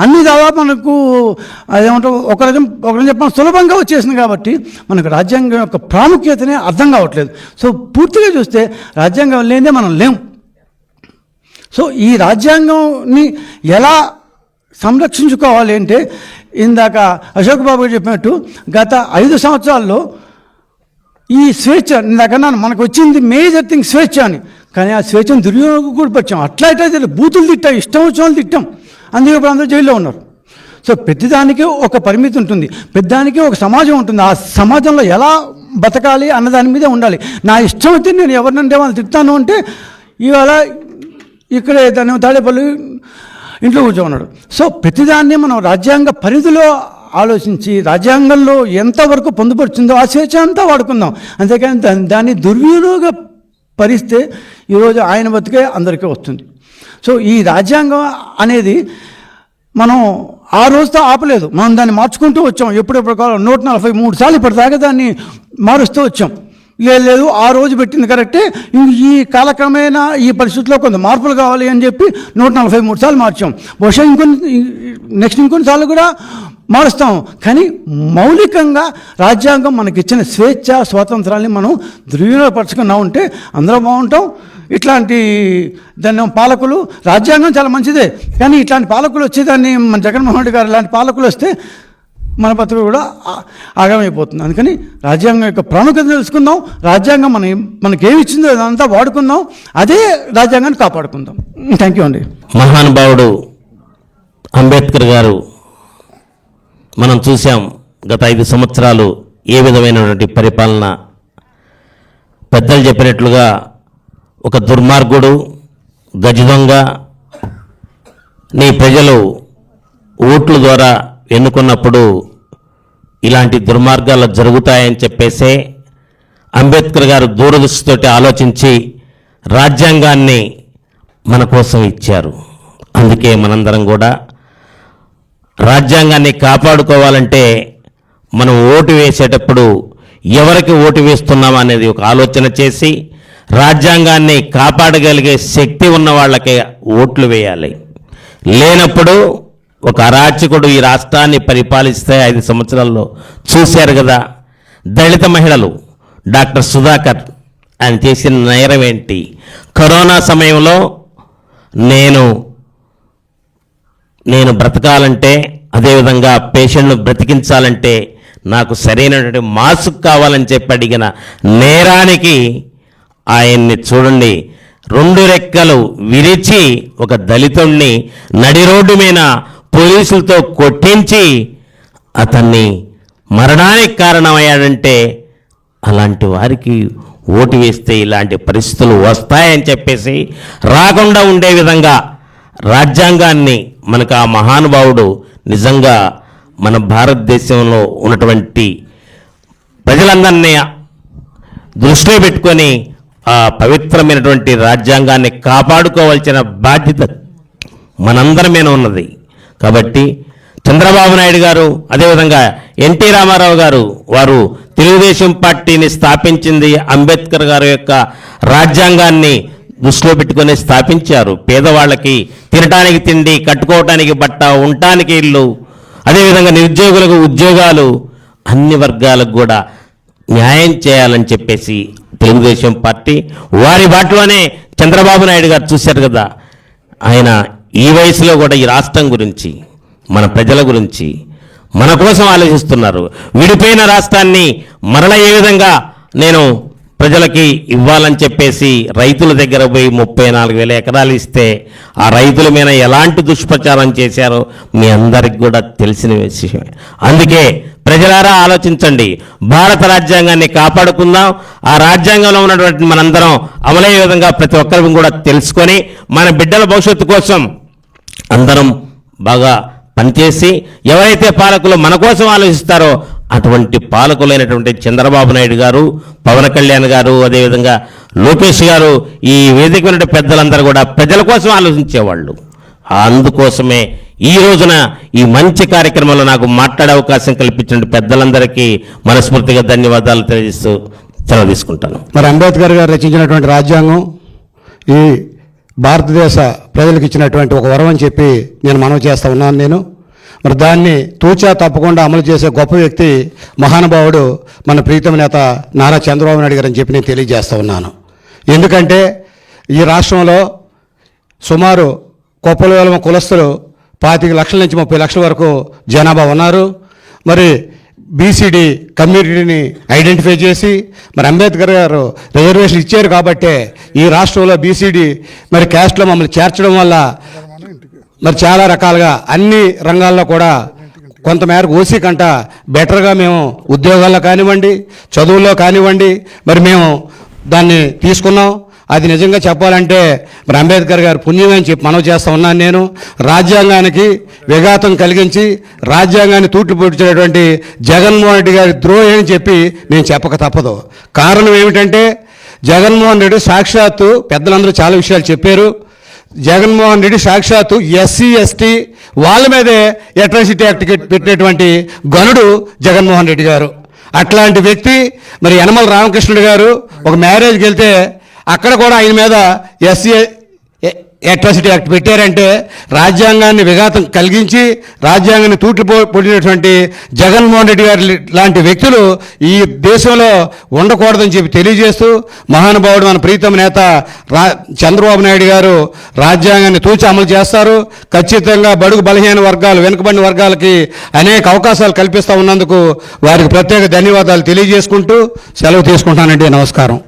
అన్నీ దాదాపు మనకు అదేమంటారు ఒకరు చెప్పడం సులభంగా వచ్చేసింది. కాబట్టి మనకు రాజ్యాంగం యొక్క ప్రాముఖ్యతనే అర్థం కావట్లేదు. సో పూర్తిగా చూస్తే రాజ్యాంగం లేదే మనం లేము. సో ఈ రాజ్యాంగాన్ని ఎలా సంరక్షించుకోవాలి అంటే, ఇందాక అశోక్ బాబు చెప్పినట్టు గత 5 సంవత్సరాల్లో ఈ స్వేచ్ఛ, ఇందాక మనకు వచ్చింది మేజర్ థింగ్ స్వేచ్ఛ అని. కానీ ఆ స్వేచ్ఛను దుర్వినియోగం కూడా వచ్చాం. అట్లా అయితే బూతులు తిట్టాం, ఇష్టం వచ్చిన వాళ్ళు తిట్టాం, అందుకే ఇప్పుడు అందరూ జైల్లో ఉన్నారు. సో ప్రతిదానికి ఒక పరిమితి ఉంటుంది, ప్రతిదానికి ఒక సమాజం ఉంటుంది. ఆ సమాజంలో ఎలా బతకాలి అన్న దాని మీదే ఉండాలి. నా ఇష్టం అయితే నేను ఎవరినంటే వాళ్ళు తిట్టాను అంటే ఇవాళ ఇక్కడే దాన్ని తాడేపల్లి ఇంట్లో కూర్చోన్నాడు. సో ప్రతిదాన్ని మనం రాజ్యాంగ పరిధిలో ఆలోచించి రాజ్యాంగంలో ఎంతవరకు పొందుపరుచుందో ఆ స్వేచ్ఛ అంతా వాడుకుందాం. అంతేకాని దాన్ని దుర్వినియోగ పరిస్తే ఈరోజు ఆయన బతికే అందరికీ వస్తుంది. సో ఈ రాజ్యాంగం అనేది మనం ఆ రోజుతో ఆపలేదు, మనం దాన్ని మార్చుకుంటూ వచ్చాం. ఎప్పుడెప్పుడు 143 సార్లు ఇప్పటిదాకా దాన్ని మారుస్తూ వచ్చాం. లేదు ఆ రోజు పెట్టింది కరెక్టే, ఈ కాలక్రమేణా ఈ పరిస్థితుల్లో కొంత మార్పులు కావాలి అని చెప్పి 143 సార్లు మార్చాం. బహుశా ఇంకొన్ని సార్లు కూడా మారుస్తాం. కానీ మౌలికంగా రాజ్యాంగం మనకిచ్చిన స్వేచ్ఛ, స్వాతంత్రాన్ని మనం దుర్వినియోగపరచుకున్నా ఉంటే అందరం బాగుంటాం. ఇట్లాంటి దాన్ని పాలకులు, రాజ్యాంగం చాలా మంచిదే, కానీ ఇట్లాంటి పాలకులు వచ్చేదాన్ని మన జగన్మోహన్ రెడ్డి గారు ఇలాంటి పాలకులు వస్తే మన బతుకు కూడా ఆగమైపోతుంది. అందుకని రాజ్యాంగం యొక్క ప్రాముఖ్యత తెలుసుకుందాం, రాజ్యాంగం మనకేమి ఇచ్చిందో అదంతా వాడుకుందాం, అదే రాజ్యాంగాన్ని కాపాడుకుందాం. థ్యాంక్ యూ అండి. మహానుభావుడు అంబేద్కర్ గారు మనం చూసాం గత 5 సంవత్సరాలు ఏ విధమైనటువంటి పరిపాలన. పెద్దలు చెప్పినట్లుగా ఒక దుర్మార్గుడు, గజదొంగ నీ ప్రజలు ఓట్ల ద్వారా ఎన్నుకున్నప్పుడు ఇలాంటి దుర్మార్గాలు జరుగుతాయని చెప్పేసే అంబేద్కర్ గారు దూరదృష్టితోటి ఆలోచించి రాజ్యాంగాన్ని మన కోసం ఇచ్చారు. అందుకే మనందరం కూడా రాజ్యాంగాన్ని కాపాడుకోవాలంటే మనం ఓటు వేసేటప్పుడు ఎవరికి ఓటు వేస్తున్నాం అనేది ఒక ఆలోచన చేసి రాజ్యాంగాన్ని కాపాడగలిగే శక్తి ఉన్న వాళ్ళకే ఓట్లు వేయాలి. లేనప్పుడు ఒక అరాచకుడు ఈ రాష్ట్రాన్ని పరిపాలిస్తే 5 సంవత్సరాల్లో చూశారు కదా. దళిత మహిళలు డాక్టర్ సుధాకర్ ఆయన చేసిన నేరం ఏంటి? కరోనా సమయంలో నేను బ్రతకాలంటే, అదేవిధంగా పేషెంట్ను బ్రతికించాలంటే నాకు సరైనటువంటి మాస్క్ కావాలని చెప్పి అడిగిన నేరానికి ఆయన్ని చూడండి, 2 రెక్కలు విరిచి ఒక దళితుణ్ణి నడి రోడ్డు మీద పోలీసులతో కొట్టించి అతన్ని మరణానికి కారణమయ్యాడంటే అలాంటి వారికి ఓటు వేస్తే ఇలాంటి పరిస్థితులు వస్తాయని చెప్పేసి రాకుండా ఉండే విధంగా రాజ్యాంగాన్ని మనకు ఆ మహానుభావుడు నిజంగా మన భారతదేశంలో ఉన్నటువంటి ప్రజలందరినీ దృష్టిలో పెట్టుకొని ఆ పవిత్రమైనటువంటి రాజ్యాంగాన్ని కాపాడుకోవాల్సిన బాధ్యత మనందరి మీద ఉన్నది. కాబట్టి చంద్రబాబు నాయుడు గారు, అదేవిధంగా ఎన్టీ రామారావు గారు, వారు తెలుగుదేశం పార్టీని స్థాపించింది అంబేద్కర్ గారి యొక్క రాజ్యాంగాన్ని దృష్టిలో పెట్టుకొని స్థాపించారు. పేదవాళ్ళకి తినటానికి తిండి, కట్టుకోవటానికి బట్ట, ఉండటానికి ఇల్లు, అదేవిధంగా నిరుద్యోగులకు ఉద్యోగాలు, అన్ని వర్గాలకు కూడా న్యాయం చేయాలని చెప్పేసి తెలుగుదేశం పార్టీ వారి బాటలోనే చంద్రబాబు నాయుడు గారు చూశారు కదా. ఆయన ఈ వయసులో కూడా ఈ రాష్ట్రం గురించి, మన ప్రజల గురించి, మన కోసం ఆలోచిస్తున్నారు. విడిపోయిన రాష్ట్రాన్ని మరల ఏ విధంగా నేను ప్రజలకి ఇవ్వాలని చెప్పేసి రైతుల దగ్గర పోయి 34,000 ఎకరాలు ఇస్తే ఆ రైతుల మీద ఎలాంటి దుష్ప్రచారం చేశారో మీ అందరికి కూడా తెలిసిన విషయమే. అందుకే ప్రజలారా ఆలోచించండి, భారత రాజ్యాంగాన్ని కాపాడుకుందాం. ఆ రాజ్యాంగంలో ఉన్నటువంటి మనందరం అమలయ్యే విధంగా ప్రతి ఒక్కరికి కూడా తెలుసుకొని మన బిడ్డల భవిష్యత్తు కోసం అందరం బాగా పనిచేసి ఎవరైతే పాలకులు మన కోసం ఆలోచిస్తారో అటువంటి పాలకులైనటువంటి చంద్రబాబు నాయుడు గారు, పవన్ కళ్యాణ్ గారు, అదేవిధంగా లోకేష్ గారు, ఈ వేదికైన పెద్దలందరూ కూడా ప్రజల కోసం ఆలోచించేవాళ్ళు. అందుకోసమే ఈ రోజున ఈ మంచి కార్యక్రమంలో నాకు మాట్లాడే అవకాశం కల్పించిన పెద్దలందరికీ మనస్ఫూర్తిగా ధన్యవాదాలు తెలియజేస్తూ సెలవు తీసుకుంటాను. మరి అంబేద్కర్ గారు రచించినటువంటి రాజ్యాంగం ఈ భారతదేశ ప్రజలకు ఇచ్చినటువంటి ఒక వరం అని చెప్పి నేను మనవి చేస్తూ ఉన్నాను. మరి దాన్ని తూచా తప్పకుండా అమలు చేసే గొప్ప వ్యక్తి మహానుభావుడు మన ప్రీతమ నేత నారా చంద్రబాబు నాయుడు గారు అని చెప్పి నేను తెలియజేస్తూ ఉన్నాను. ఎందుకంటే ఈ రాష్ట్రంలో సుమారు కొప్పల కులస్తులు 25 లక్షల నుంచి 30 లక్షల వరకు జనాభా ఉన్నారు. మరి బీసీడీ కమ్యూనిటీని ఐడెంటిఫై చేసి మరి అంబేద్కర్ గారు రిజర్వేషన్ ఇచ్చారు కాబట్టే ఈ రాష్ట్రంలో బీసీడీ మరి క్యాస్ట్లో మమ్మల్ని చేర్చడం వల్ల మరి చాలా రకాలుగా అన్ని రంగాల్లో కూడా కొంతమేరకు ఓసీ కంట బెటర్గా మేము ఉద్యోగాల్లో కానివ్వండి, చదువుల్లో కానివ్వండి మరి మేము దాన్ని తీసుకున్నాం. అది నిజంగా చెప్పాలంటే మరి అంబేద్కర్ గారు పుణ్యం అని చెప్పి మనవి చేస్తూ ఉన్నాను. నేను రాజ్యాంగానికి విఘాతం కలిగించి రాజ్యాంగాన్ని తూట్లు పొడిచినటువంటి జగన్మోహన్ రెడ్డి గారి ద్రోహి అని చెప్పి నేను చెప్పక తప్పదు. కారణం ఏమిటంటే జగన్మోహన్ రెడ్డి సాక్షాత్తు పెద్దలందరూ చాలా విషయాలు చెప్పారు. జగన్మోహన్ రెడ్డి సాక్షాత్తు ఎస్సీ ఎస్టీ వాళ్ళ మీదే అట్రాసిటీ యాక్ట్ పెట్టినటువంటి గనుడు జగన్మోహన్ రెడ్డి గారు. అట్లాంటి వ్యక్తి మరి యనమల రామకృష్ణుడు గారు ఒక మ్యారేజ్కి వెళ్తే అక్కడ కూడా ఆయన మీద ఎస్సీ అట్రాసిటీ యాక్ట్ పెట్టారంటే రాజ్యాంగాన్ని విఘాతం కలిగించి రాజ్యాంగాన్ని తూట్లు పొడినటువంటి జగన్మోహన్ రెడ్డి గారి లాంటి వ్యక్తులు ఈ దేశంలో ఉండకూడదని చెప్పి తెలియజేస్తూ మహానుభావుడు మన ప్రీతమ నేత చంద్రబాబు నాయుడు గారు రాజ్యాంగాన్ని తూచి అమలు చేస్తారు. ఖచ్చితంగా బడుగు బలహీన వర్గాలు, వెనుకబడిన వర్గాలకి అనేక అవకాశాలు కల్పిస్తూ ఉన్నందుకు వారికి ప్రత్యేక ధన్యవాదాలు తెలియజేసుకుంటూ సెలవు తీసుకుంటానండి. నమస్కారం.